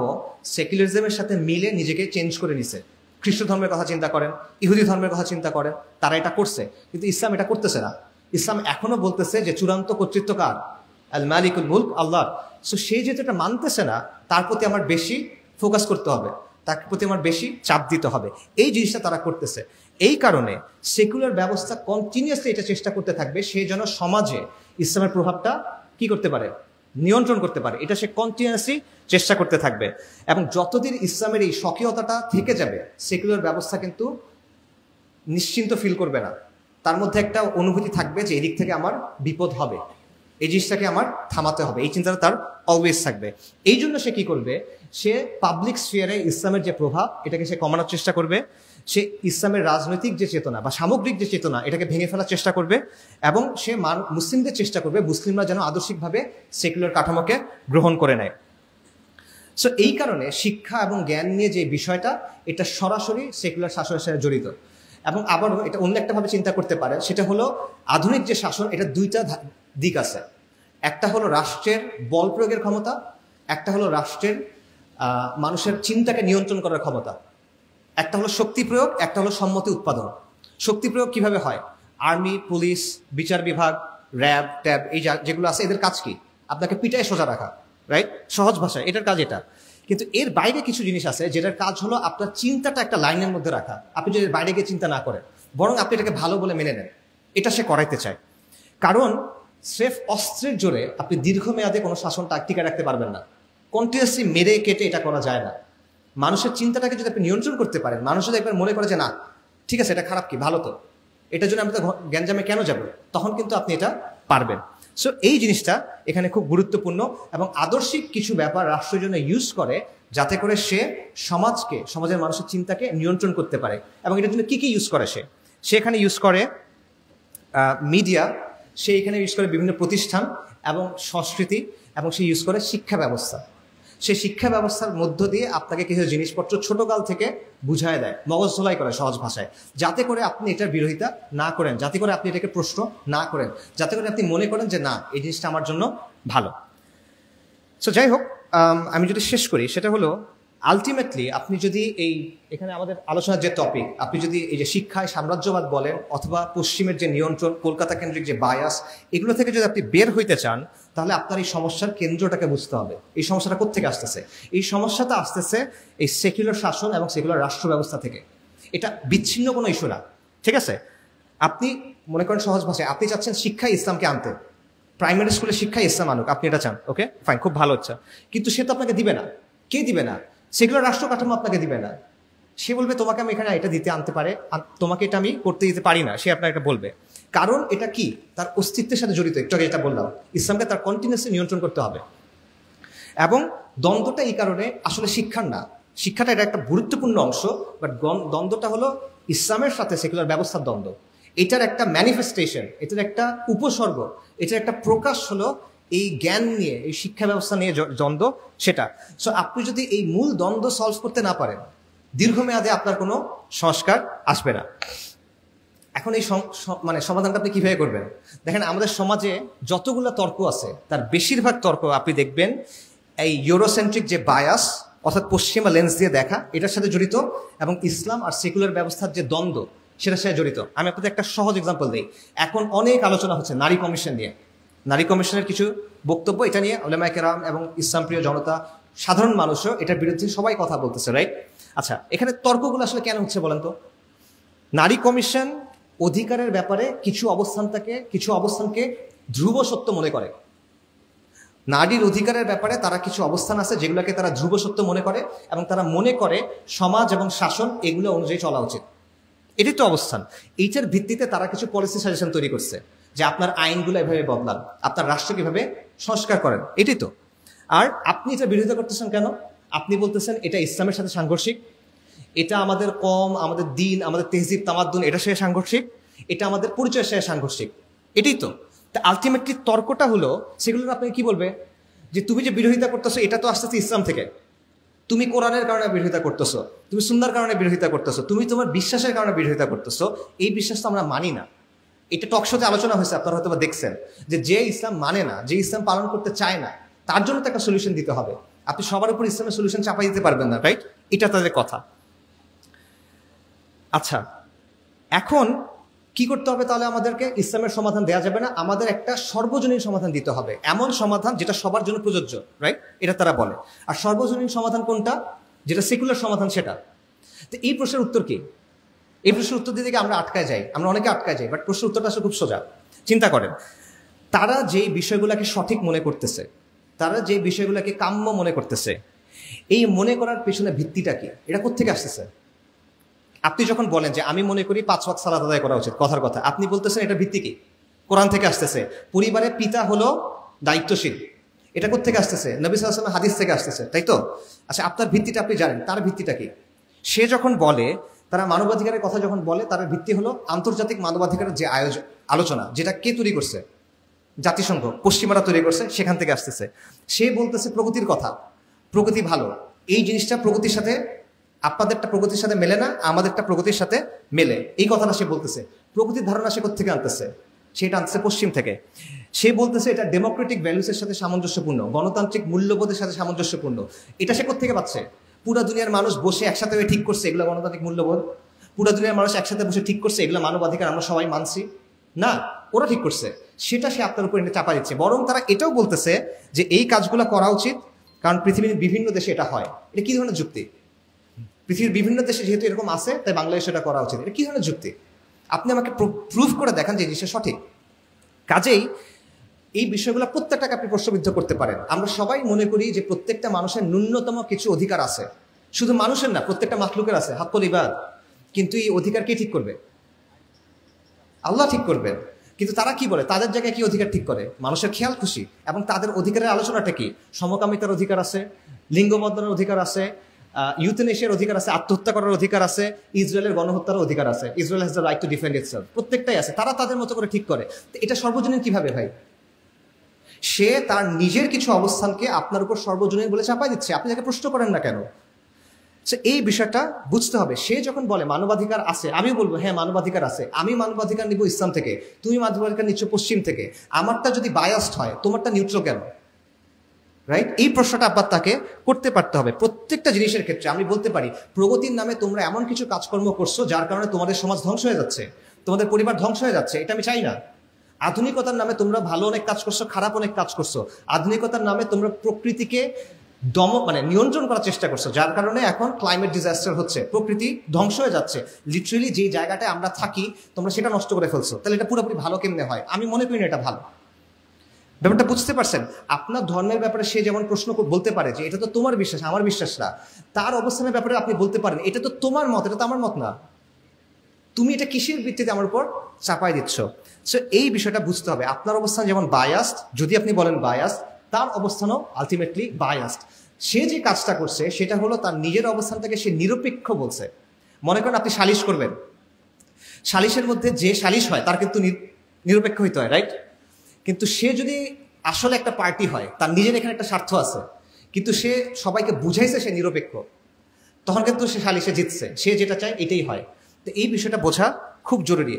সেকুলারিজমের সাথে মিলে নিজেকে চেঞ্জ করে নিছে। খ্রিস্ট ধর্মের কথা চিন্তা করেন, ইহুদি ধর্মের কথা চিন্তা করেন, তারা এটা করছে, কিন্তু ইসলাম এটা করতেছে না। ইসলাম এখনো বলতেছে যে চূড়ান্ত কর্তৃত্ব কার? আল মালিকুল মুলক, আল্লাহর। সো সে যেহেতু এটা মানতেছে না, তার প্রতি আমার বেশি ফোকাস করতে হবে, তার প্রতি আমার বেশি চাপ দিতে হবে, এই জিনিসটা তারা করতেছে। এই কারণে সেকুলার ব্যবস্থা কন্টিনিউয়াসলি এটা চেষ্টা করতে থাকবে সে যেন সমাজে ইসলামের প্রভাবটা কি করতে পারে, নিয়ন্ত্রণ করতে পারে। এটা সে কন্টিনিউয়াসলি চেষ্টা করতে থাকবে, এবং যতদিন ইসলামের এই স্বকীয়তাটা থেকে যাবে, সেকুলার ব্যবস্থা কিন্তু নিশ্চিন্ত ফিল করবে না, তার মধ্যে একটা অনুভূতি থাকবে যে এদিক থেকে আমার বিপদ হবে। এই জিনিসটাকে আমার থামাতে হবে, এই চিন্তাটা তার অলওয়েজ থাকবে। এই জন্য সে কি করবে, সে পাবলিক স্ফিয়ারে ইসলামের যে প্রভাব এটাকে সে কমানোর চেষ্টা করবে, সে ইসলামের রাজনৈতিক যে চেতনা বা সামগ্রিক যে চেতনা এটাকে ভেঙে ফেলার চেষ্টা করবে, এবং সে মুসলিমদের চেষ্টা করবে মুসলিমরা যেন আদর্শিকভাবে সেকুলার কাঠামোকে গ্রহণ করে নেয়। সো এই কারণে শিক্ষা এবং জ্ঞান নিয়ে যে বিষয়টা, এটা সরাসরি সেকুলার শাসনের সাথে জড়িত। এবং আবারও এটা অন্য একটা ভাবে চিন্তা করতে পারে, সেটা হলো আধুনিক যে শাসন, এটা দুইটা দিক আছে। একটা হলো রাষ্ট্রের বল প্রয়োগের ক্ষমতা, একটা হলো রাষ্ট্রের মানুষের চিন্তাকে নিয়ন্ত্রণ করার ক্ষমতা। একটা হলো শক্তি প্রয়োগ, একটা হলো সম্মতি উৎপাদন। শক্তি প্রয়োগ কিভাবে হয়? আর্মি, পুলিশ, বিচার বিভাগ, র্যাব, ট্যাব, এই যেগুলো আছে এদের কাজ কি? আপনাকে পিটায় সোজা রাখা, রাইট? সহজ ভাষায় এটার কাজ এটা। কিন্তু এর বাইরে কিছু জিনিস আছে যেটার কাজ হলো আপনার চিন্তাটা একটা লাইনের মধ্যে রাখা। আপনি যদি বাইরে গিয়ে চিন্তা না করেন, বরং আপনি এটাকে ভালো বলে মেনে নেন, এটা সে করাইতে চায়। কারণ স্রেফ অস্ত্রের জোরে আপনি দীর্ঘমেয়াদে কোনো শাসনটা টিকে রাখতে পারবেন না। কন্টিনিউয়াসলি মেরে কেটে এটা করা যায় না। মানুষের চিন্তাটাকে যদি আপনি নিয়ন্ত্রণ করতে পারেন, মানুষ যদি একবার মনে করে যে না ঠিক আছে এটা খারাপ কি ভালো, তো এটার জন্য আমরা তো গ্যাঞ্জামে কেন যাব, তখন কিন্তু আপনি এটা পারবেন। সো এই জিনিসটা এখানে খুব গুরুত্বপূর্ণ, এবং আদর্শিক কিছু ব্যাপার রাষ্ট্রের জন্য ইউজ করে যাতে করে সে সমাজকে, সমাজের মানুষের চিন্তাকে নিয়ন্ত্রণ করতে পারে। এবং এটার জন্য কি কি ইউজ করে? সে এখানে ইউজ করে মিডিয়া, সে এখানে ইউজ করে বিভিন্ন প্রতিষ্ঠান এবং সংস্কৃতি, এবং সে ইউজ করে শিক্ষা ব্যবস্থা। সেই শিক্ষা ব্যবস্থার মধ্য দিয়ে আপনাকে কিছু জিনিসপত্র ছোটকাল থেকে বুঝায় দেয়, মগজ ধোলাই করে সহজ ভাষায়, যাতে করে আপনি এটার বিরোধিতা না করেন, যাতে করে আপনি এটাকে প্রশ্ন না করেন, যাতে করে আপনি মনে করেন যে না এই জিনিসটা আমার জন্য ভালো। সো যাই হোক, আমি যদি শেষ করি, সেটা হলো আলটিমেটলি আপনি যদি এখানে আমাদের আলোচনার যে টপিক, আপনি যদি এই যে শিক্ষায় সাম্রাজ্যবাদ বলেন অথবা পশ্চিমের যে নিয়ন্ত্রণ, কলকাতা কেন্দ্রিক যে বায়াস, এগুলো থেকে যদি আপনি বের হইতে চান, তাহলে আপনার এই সমস্যার কেন্দ্রটাকে বুঝতে হবে। এই সমস্যাটা কোত্থেকে আসতেছে? এই সমস্যাটা আসতেছে এই সেকুলার শাসন এবং সেকুলার রাষ্ট্র ব্যবস্থা থেকে। এটা বিচ্ছিন্ন কোনো ইস্যু না, ঠিক আছে? আপনি মনে করেন সহজ ভাষায় আপনি চাচ্ছেন শিক্ষায় ইসলামকে আনতে, প্রাইমারি স্কুলে শিক্ষায় ইসলাম আনুক, আপনি এটা চান, ওকে ফাইন, খুব ভালো হচ্ছে। কিন্তু সে তো আপনাকে দিবে না। কে দিবে না? সেগুলো রাষ্ট্র কাঠামো আপনাকে দিবে না। সে বলবে তোমাকে আমি এখানে এটা দিতে আনতে পারে, তোমাকে এটা আমি করতে দিতে পারি না, সে আপনাকে এটা বলবে। কারণ এটা কি? তার অস্তিত্বের সাথে জড়িত। একটু আগে যেটা বললাম, ইসলামকে তার কন্টিনিউয়াসলি নিয়ন্ত্রণ করতে হবে। এবং দ্বন্দ্বটা এই কারণে আসলে শিক্ষার না, শিক্ষাটা এটা একটা গুরুত্বপূর্ণ অংশ, বাট দ্বন্দ্বটা হলো ইসলামের সাথে সেকুলার ব্যবস্থার দ্বন্দ্ব। এটার একটা ম্যানিফেস্টেশন, এটার একটা উপসর্গ, এটার একটা প্রকাশ হলো এই জ্ঞান নিয়ে, এই শিক্ষা ব্যবস্থা নিয়ে দ্বন্দ্ব, সেটা। সো আপনি যদি এই মূল দ্বন্দ্ব সলভ করতে না পারেন, দীর্ঘমেয়াদে আপনার কোনো সংস্কার আসবে না। এখন এই সমাধানটা আপনি কিভাবে করবেন? দেখেন, আমাদের সমাজে যতগুলো তর্ক আছে তার বেশিরভাগ তর্ক আপনি দেখবেন এই ইউরোসেন্ট্রিক যে বায়াস, অর্থাৎ পশ্চিমা লেন্স দিয়ে দেখা, এটার সাথে জড়িত, এবং ইসলাম আর সেকুলার ব্যবস্থার যে দ্বন্দ্ব সেটার সাথে জড়িত। আমি আপনাদের একটা সহজ এক্সাম্পল দিই। এখন অনেক আলোচনা হচ্ছে নারী কমিশন নিয়ে। নারী কমিশনের কিছু বক্তব্য, এটা নিয়ে উলামায়ে কেরাম এবং ইসলামপ্রিয় জনতা, সাধারণ মানুষও এটার বিরুদ্ধে সবাই কথা বলতেছে, রাইট? আচ্ছা, এখানে তর্কগুলো আসলে কেন হচ্ছে বলেন তো? নারী কমিশন অধিকারের ব্যাপারে কিছু অবস্থানকে ধ্রুব সত্য মনে করে। নারীর অধিকারের ব্যাপারে তারা কিছু অবস্থান আছে যেগুলোকে তারা ধ্রুব সত্য মনে করে, এবং তারা মনে করে সমাজ এবং শাসন এগুলো অনুযায়ী চলা উচিত। এটাই তো অবস্থান। এইটার ভিত্তিতে তারা কিছু পলিসি সাজেশন তৈরি করছে যে আপনার আইনগুলো এভাবে বদলান, আপনার রাষ্ট্রকে এভাবে সংস্কার করেন, এটাই তো। আর আপনি এটা বিরোধিতা করতেছেন কেন? আপনি বলতেছেন এটা ইসলামের সাথে সাংঘর্ষিক, এটা আমাদের আমাদের দিন, আমাদের তেহজিব তামাদ্দুন, এটার সাথে সাংঘর্ষিক, এটা আমাদের পরিচয়ের সাথে সাংঘর্ষিক, এটাই তো। তা আলটিমেটলি তর্কটা হলো, সেগুলো আপনাকে কি বলবে? যে তুমি যে বিরোধিতা করতেছো এটা তো আসতেছে ইসলাম থেকে, তুমি কোরআনের কারণে বিরোধিতা করতেছো, তুমি সুন্নাহর কারণে বিরোধিতা করতেছো, তুমি তোমার বিশ্বাসের কারণে বিরোধিতা করতেছো। এই বিশ্বাস তো আমরা মানি না। এটা টকশোতে আলোচনা হয়েছে, আপনারা হয়তো দেখছেন, যে ইসলাম মানে না, যে ইসলাম পালন করতে চায় না, তার জন্য তো একটা সলিউশন দিতে হবে। আপনি সবার উপর ইসলামের সলিউশন চাপাই দিতে পারবেন না, রাইট? এটা তাদের কথা। আচ্ছা, এখন কি করতে হবে তাহলে? আমাদেরকে ইসলামের সমাধান দেওয়া যাবে না, আমাদের একটা সর্বজনীন সমাধান দিতে হবে, এমন সমাধান যেটা সবার জন্য প্রযোজ্য, রাইট? এটা তারা বলে। আর সর্বজনীন সমাধান কোনটা? যেটা সেকুলার সমাধান, সেটা। তো এই প্রশ্নের উত্তর কি? এই প্রশ্নের উত্তর দিতে গিয়ে আমরা আটকায় যাই, আমরা অনেকে আটকায় যাই, বাট প্রশ্নের উত্তরটা আসলে খুব সোজা। চিন্তা করেন, তারা যেই বিষয়গুলোকে সঠিক মনে করতেছে, তারা যে বিষয়গুলোকে কাম্য মনে করতেছে, এই মনে করার পেছনে ভিত্তিটা কি? এটা কোত্থেকে আসতেছে? আপনি যখন বলেন যে আমি মনে করি 5 ওয়াক্ত সালাত আদায় করা উচিত, কথার কথা, আপনি বলতেছেন এটা ভিত্তি কি? কোরআন থেকে আসতেছে। পরিবারের পিতা হলো দায়িত্বশীল, এটা কোত্থেকে আসতেছে? নবী সাল্লাল্লাহু আলাইহি ওয়াসাল্লাম হাদিস থেকে আসতেছে, তাই তো? আচ্ছা, আপনার ভিত্তিটা আপনি জানেন, তার ভিত্তিটা কি? সে যখন বলে, তারা মানবাধিকারের কথা যখন বলে, তার ভিত্তি হলো আন্তর্জাতিক মানবাধিকারের যে আলোচনা, যেটা কে তৈরি করছে? জাতিসংঘ, পশ্চিমারা তৈরি করছে, সেখান থেকে আসতেছে। সে বলতেছে প্রগতির কথা, প্রগতি ভালো, এই জিনিসটা প্রগতির সাথে, আপনাদেরটা প্রগতির সাথে মেলে না, আমাদেরটা প্রগতির সাথে মেলে, এই কথাটা সে বলতেছে। প্রগতির ধারণা সে কোত্থেকে আনতেছে? সেটা আনতেছে পশ্চিম থেকে। সে বলতেছে এটা ডেমোক্রেটিক ভ্যালুসের সাথে সামঞ্জস্যপূর্ণ, গণতান্ত্রিক মূল্যবোধের সাথে সামঞ্জস্যপূর্ণ। এটা সে কোত্থেকে পাচ্ছে? পুরা দুনিয়ার মানুষ বসে একসাথে হয়ে ঠিক করছে এগুলো গণতান্ত্রিক মূল্যবোধ? পুরা দুনিয়ার মানুষ একসাথে বসে ঠিক করছে এগুলো মানবাধিকার, আমরা সবাই মানছি? না, ওরা ঠিক করছে। সেটা সে আপনার উপর এনে চাপা দিচ্ছে। বরং তারা এটাও বলতেছে যে এই কাজগুলো করা উচিত, কারণ পৃথিবীর বিভিন্ন দেশে এটা হয়। এটা কি ধরনের যুক্তি? পৃথিবীর বিভিন্ন দেশে যেহেতু এরকম আছে, তাই বাংলাদেশে এটা করা উচিত। এটা কি ধরনের যুক্তি? আপনি আমাকে প্রুফ করে দেখান যে জিনিসটা সঠিক। কাজেই এই বিষয়গুলো প্রত্যেকটাকে আপনি প্রশ্নবিদ্ধ করতে পারেন। আমরা সবাই মনে করি যে প্রত্যেকটা মানুষের ন্যূনতম কিছু অধিকার আছে, শুধু মানুষের না, প্রত্যেকটা মাখলুকের আছে হাক্কুল ইবাদ। কিন্তু এই অধিকার কে ঠিক করবে? আল্লাহ ঠিক করবেন। কিন্তু তারা কি বলে, তাদের জায়গায় কি অধিকার ঠিক করে? মানুষের খেয়াল খুশি। এবং তাদের অধিকারের আলোচনাটা কি? সমকামিতার অধিকার আছে, লিঙ্গ বদলানোর অধিকার আছে, ইউথেনেশিয়ার অধিকার আছে, আত্মহত্যা করার অধিকার আছে, ইসরায়েলের গণহত্যার অধিকার আছে। Israel has the right to defend itself. প্রত্যেকটাই আছে, তারা তাদের মতো করে ঠিক করে। তো এটা সর্বজনীন কিভাবে ভাই? সে তার নিজের কিছু অবস্থানকে আপনার উপর সর্বজনীন বলে চাপাই দিচ্ছে। আপনি তাকে প্রশ্ন করেন না কেন? এই বিষয়টা বুঝতে হবে। সে যখন বলে মানবাধিকার আছে, আমি বলবো হ্যাঁ মানবাধিকার আছে, আমি মানবাধিকার নিব ইসলাম থেকে, তুমি মানবাধিকার নিচ্ছ পশ্চিম থেকে। আমারটা যদি বায়াসড হয়, তোমারটা নিউট্রাল কেন? রাইট? এই প্রশ্নটা আবার তাকে করতে পারতে হবে। প্রত্যেকটা জিনিসের ক্ষেত্রে আমি বলতে পারি, প্রগতির নামে তোমরা এমন কিছু কাজকর্ম করছো যার কারণে তোমাদের সমাজ ধ্বংস হয়ে যাচ্ছে, তোমাদের পরিবার ধ্বংস হয়ে যাচ্ছে। এটা আমি চাই না। আধুনিকতার নামে তোমরা ভালো অনেক কাজ করছো, খারাপ অনেক কাজ করছো। আধুনিকতার নামে তোমরা প্রকৃতিকে নিয়ন্ত্রণ করার চেষ্টা করছো, যার কারণে এখন ক্লাইমেট ডিজাস্টার হচ্ছে, প্রকৃতি ধ্বংস হয়ে যাচ্ছে। লিটারেলি যে জায়গাটায় আমরা থাকি তোমরা সেটা নষ্ট করে ফেলছো। তাহলে এটা পুরোপুরি ভালো কেমনে হয়? আমি মনে করি না এটা ভালো। ব্যাপারটা বুঝতে পারছেন? আপনার ধর্মের ব্যাপারে সে যেমন প্রশ্ন বলতে পারে যে এটা তো তোমার বিশ্বাস, আমার বিশ্বাস না। তার অবস্থানের ব্যাপারে আপনি বলতে পারেন এটা তো তোমার মত, এটা তো আমার মত না, তুমি এটা কিসের ভিত্তিতে আমার উপর চাপাই দিচ্ছ? সো এই বিষয়টা বুঝতে হবে। আপনার অবস্থান যেমন বায়াসড, যদি আপনি বলেন বায়াসড, তার অবস্থানও আলটিমেটলি বায়াসড। সে যে কাজটা করছে সেটা হলো তার নিজের অবস্থানটাকে সে নিরপেক্ষ বলছে। মনে করেন আপনি সালিশ করবেন, সালিশের মধ্যে যে সালিশ হয় তার কিন্তু নিরপেক্ষ হইতে হয়, রাইট? কিন্তু সে যদি আসলে একটা পার্টি হয়, তার নিজের এখানে একটা স্বার্থ আছে, কিন্তু সে সবাইকে বুঝাইছে সে নিরপেক্ষ, তখন কিন্তু সে সালিশে জিতছে। সে যেটা চায় এটাই হয়। তো এই বিষয়টা বোঝা খুব জরুরি।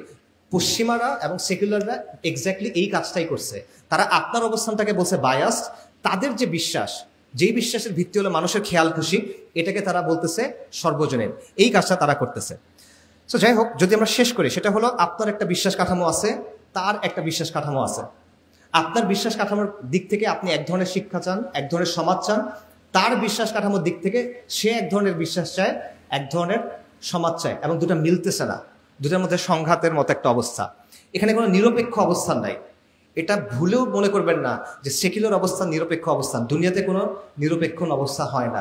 পশ্চিমারা এবং সেকুলাররা এক্স্যাক্টলি এই কাজটাই করছে। তারা আপনার অবস্থানটাকে বলছে বায়াসড। তাদের যে বিশ্বাস, যেই বিশ্বাসের ভিত্তি হলো মানুষের খেয়াল খুশি, এটাকে তারা বলতেছে সর্বজনীন। এই কাজটা তারা করতেছে। সো যাই হোক, যদি আমরা শেষ করি, সেটা হলো আপনার একটা বিশ্বাস কাঠামো আছে, তার একটা বিশ্বাস কাঠামো আছে। আপনার বিশ্বাস কাঠামোর দিক থেকে আপনি এক ধরনের শিক্ষা চান, এক ধরনের সমাজ চান। তার বিশ্বাস কাঠামোর দিক থেকে সে এক ধরনের বিশ্বাস চায়, এক ধরনের সমাজ চায়, এবং দুটা মিলতেছে না। দুটার মধ্যে সংঘাতের মতো একটা অবস্থা। এখানে কোনো নিরপেক্ষ অবস্থান নাই। এটা ভুলেও মনে করবেন না যে সেকুলার অবস্থান নিরপেক্ষ অবস্থান। দুনিয়াতে কোনো নিরপেক্ষ অবস্থা হয় না।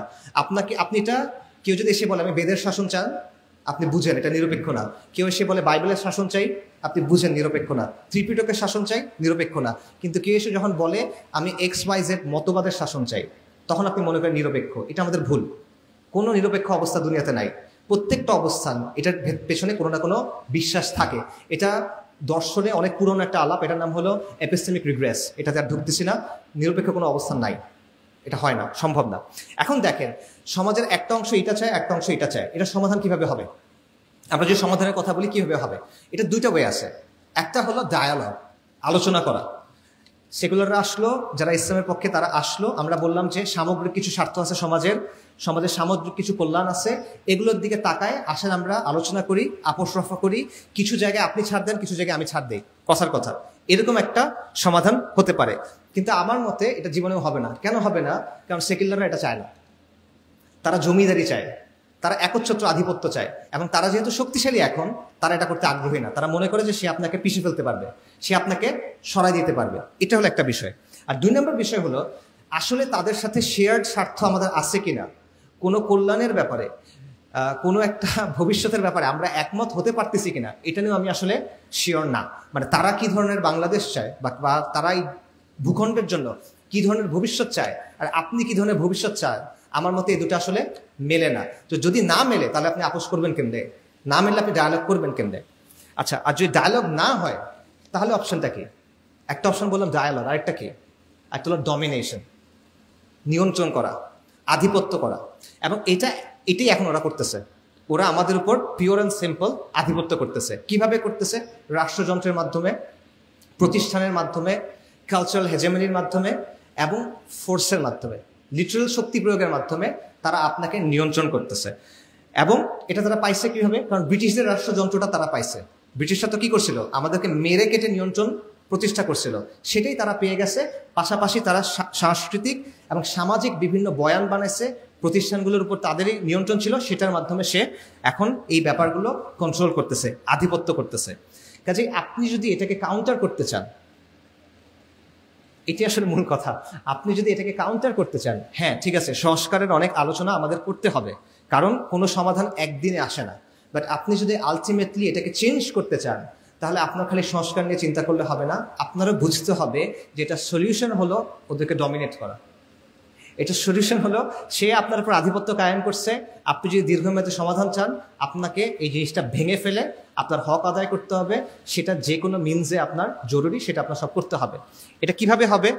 আপনি এটা, কেউ যদি এসে বলে আমি বেদের শাসন চান, আপনি বুঝেন এটা নিরপেক্ষ না। কেউ এসে বলে বাইবেলের শাসন চাই, আপনি বুঝেন নিরপেক্ষ না। ত্রিপিটকের শাসন চাই, নিরপেক্ষ না। কিন্তু কেউ এসে যখন বলে আমি XYZ মতবাদের শাসন চাই, তখন আপনি মনে করেন নিরপেক্ষ। এটা আমাদের ভুল। কোনো নিরপেক্ষ অবস্থা দুনিয়াতে নাই। প্রত্যেকটা অবস্থান, এটার পেছনে কোনো না কোনো বিশ্বাস থাকে। এটা দর্শনে অনেক পুরনো একটা আলাপ, এটার নাম হলো এপিস্টেমিক রিগ্রেস। এটাতে আর ঢুকতেছি না। নিরপেক্ষ কোনো অবস্থান নাই, এটা হয় না, সম্ভব না। এখন দেখেন, সমাজের একটা অংশ এটা চায়, একটা অংশ এটা চায়। এটা সমাধান কিভাবে হবে? আমরা যে সমাধানের কথা বলি কিভাবে হবে, এটা দুইটা ওয়ে আছে। একটা হলো ডায়ালগ, আলোচনা করা। সেকুলাররা আসলো, যারা ইসলামের পক্ষে তারা আসলো, আমরা বললাম যে সামগ্রিক কিছু স্বার্থ আছে সমাজের সামগ্রিক কিছু কল্যাণ আছে, এগুলোর দিকে তাকায় আসেন আমরা আলোচনা করি, আপোষ রফা করি। কিছু জায়গায় আপনি ছাড় দেন, কিছু জায়গায় আমি ছাড় দিই, কথার কথা। এরকম একটা সমাধান হতে পারে। কিন্তু আমার মতে এটা জীবনেও হবে না। কেন হবে না? কারণ সেকুলাররা এটা চায় না। তারা জমিদারি চায়, তারা একচ্ছত্র আধিপত্য চায়, এবং তারা যেহেতু শক্তিশালী এখন, তারা এটা করতে আগ্রহী না। তারা মনে করে যে সে আপনাকে পিছিয়ে ফেলতে পারবে, সে আপনাকে সরাই দিতে পারবে। এটা হলো একটা বিষয়। আর দুই নম্বর বিষয় হলো, আসলে তাদের সাথে শেয়ার্ড স্বার্থ আমাদের আছে কিনা কোনো কল্যাণের ব্যাপারে। কোনো একটা ভবিষ্যতের ব্যাপারে আমরা একমত হতে পারতেছি কিনা এটা নিয়েও আমি আসলে শিওর না। মানে তারা কি ধরনের বাংলাদেশ চায় বা তারা এই ভূখণ্ডের জন্য কি ধরনের ভবিষ্যৎ চায় আর আপনি কি ধরনের ভবিষ্যৎ চায়, আমার মতে এই দুটো আসলে মেলে না। তো যদি না মেলে তাহলে আপনি আপোষ করবেন কেমনে, না মেলে আপনি ডায়ালগ করবেন কেমনে? আচ্ছা, আর যদি ডায়ালগ না হয় তাহলে অপশনটা কি? একটা অপশন বললাম ডায়ালগ, আরেকটা কি? একটা হলো ডমিনেশন, নিয়ন্ত্রণ করা, আধিপত্য করা। এবং এটাই এখন ওরা করতেছে। ওরা আমাদের উপর পিওর অ্যান্ড সিম্পল আধিপত্য করতেছে। কিভাবে করতেছে? রাষ্ট্রযন্ত্রের মাধ্যমে, প্রতিষ্ঠানের মাধ্যমে, কালচারাল হেজেমনির মাধ্যমে এবং ফোর্সের মাধ্যমে, লিটারাল শক্তি প্রয়োগের মাধ্যমে তারা আপনাকে নিয়ন্ত্রণ করতেছে। এবং এটা তারা পাইছে কিভাবে? কারণ ব্রিটিশদের রাষ্ট্রযন্ত্রটা তারা পাইছে। ব্রিটিশরা তো কি করছিল? আমাদেরকে মেরে কেটে নিয়ন্ত্রণ প্রতিষ্ঠা করছিল, সেটাই তারা পেয়ে গেছে। পাশাপাশি তারা সাংস্কৃতিক এবং সামাজিক বিভিন্ন বয়ান বানাইছে, প্রতিষ্ঠানগুলোর উপর তাদেরই নিয়ন্ত্রণ ছিল, সেটার মাধ্যমে সে এখন এই ব্যাপারগুলো কন্ট্রোল করতেছে, আধিপত্য করতেছে। কাজেই আপনি যদি এটাকে কাউন্টার করতে চান, এটি আসলে মূল কথা, আপনি যদি এটাকে কাউন্টার করতে চান, হ্যাঁ ঠিক আছে, সংস্কারের অনেক আলোচনা আমাদের করতে হবে, কারণ কোনো সমাধান একদিনে আসে না। বাট আপনি যদি আলটিমেটলি এটাকে চেঞ্জ করতে চান, তাহলে আপনার খালি সংস্কার নিয়ে চিন্তা করলে হবে না। আপনারও বুঝতে হবে যে এটা সলিউশন হলো ওদেরকে ডমিনেট করা। এটা সলিউশন হলো সে আপনার উপর আধিপত্য কায়েম করছে। আপনি যদি দীর্ঘমেয়াদী সমাধান চান, আপনাকে এই জিনিসটা ভেঙে ফেলে আপনার হক আদায় করতে হবে। সেটা যে কোনো মিনসে আপনার জরুরি, সেটা আপনার সব করতে হবে। এটা কিভাবে হবে?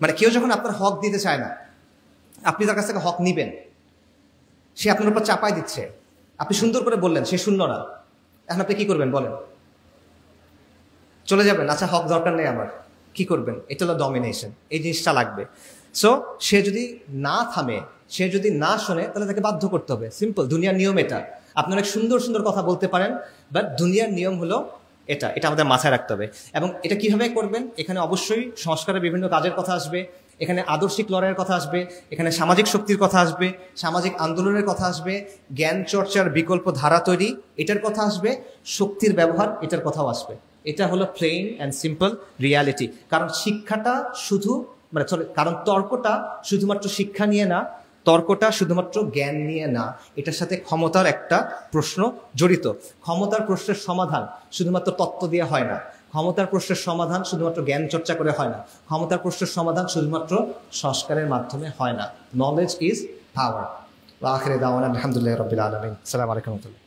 মানে কেউ যখন আপনার হক দিতে চায় না, আপনি তার কাছ থেকে হক নিবেন, সে আপনার উপর চাপাই দিচ্ছে, আপনি সুন্দর করে বললেন, সে শুনল না, এখন আপনি কি করবেন বলেন? চলে যাবেন? আচ্ছা হক দরকার নেই আমার, কি করবেন? এটা হলো ডমিনেশন। এই জিনিসটা লাগবে। সো সে যদি না থামে, সে যদি না শোনে, তাহলে তাকে বাধ্য করতে হবে। সিম্পল, দুনিয়ার নিয়ম এটা। আপনি অনেক সুন্দর সুন্দর কথা বলতে পারেন, বাট দুনিয়ার নিয়ম হলো এটা আমাদের মাথায় রাখতে হবে। এবং এটা কিভাবে করবেন? এখানে অবশ্যই সংস্কারের বিভিন্ন কাজের কথা আসবে, এখানে আদর্শিক লড়াইয়ের কথা আসবে, এখানে সামাজিক শক্তির কথা আসবে, সামাজিক আন্দোলনের কথা আসবে, জ্ঞান চর্চার বিকল্প ধারা তৈরি এটার কথা আসবে, শক্তির ব্যবহার এটার কথাও আসবে। এটা হলো প্লেন অ্যান্ড সিম্পল রিয়ালিটি। কারণ শিক্ষাটা কারণ তর্কটা শুধুমাত্র শিক্ষা নিয়ে না, তর্কটা শুধুমাত্র জ্ঞান নিয়ে না, এটার সাথে ক্ষমতার একটা প্রশ্ন জড়িত। ক্ষমতার প্রশ্নের সমাধান শুধুমাত্র তত্ত্ব দিয়ে হয় না, ক্ষমতার প্রশ্নের সমাধান শুধুমাত্র জ্ঞান চর্চা করে হয় না, ক্ষমতার প্রশ্নের সমাধান শুধুমাত্র সংস্কারের মাধ্যমে হয় না। Knowledge is power. আখিরে দাওয়ানা আলহামদুলিল্লাহি রাব্বিল আলামিন। আসসালামু আলাইকুম।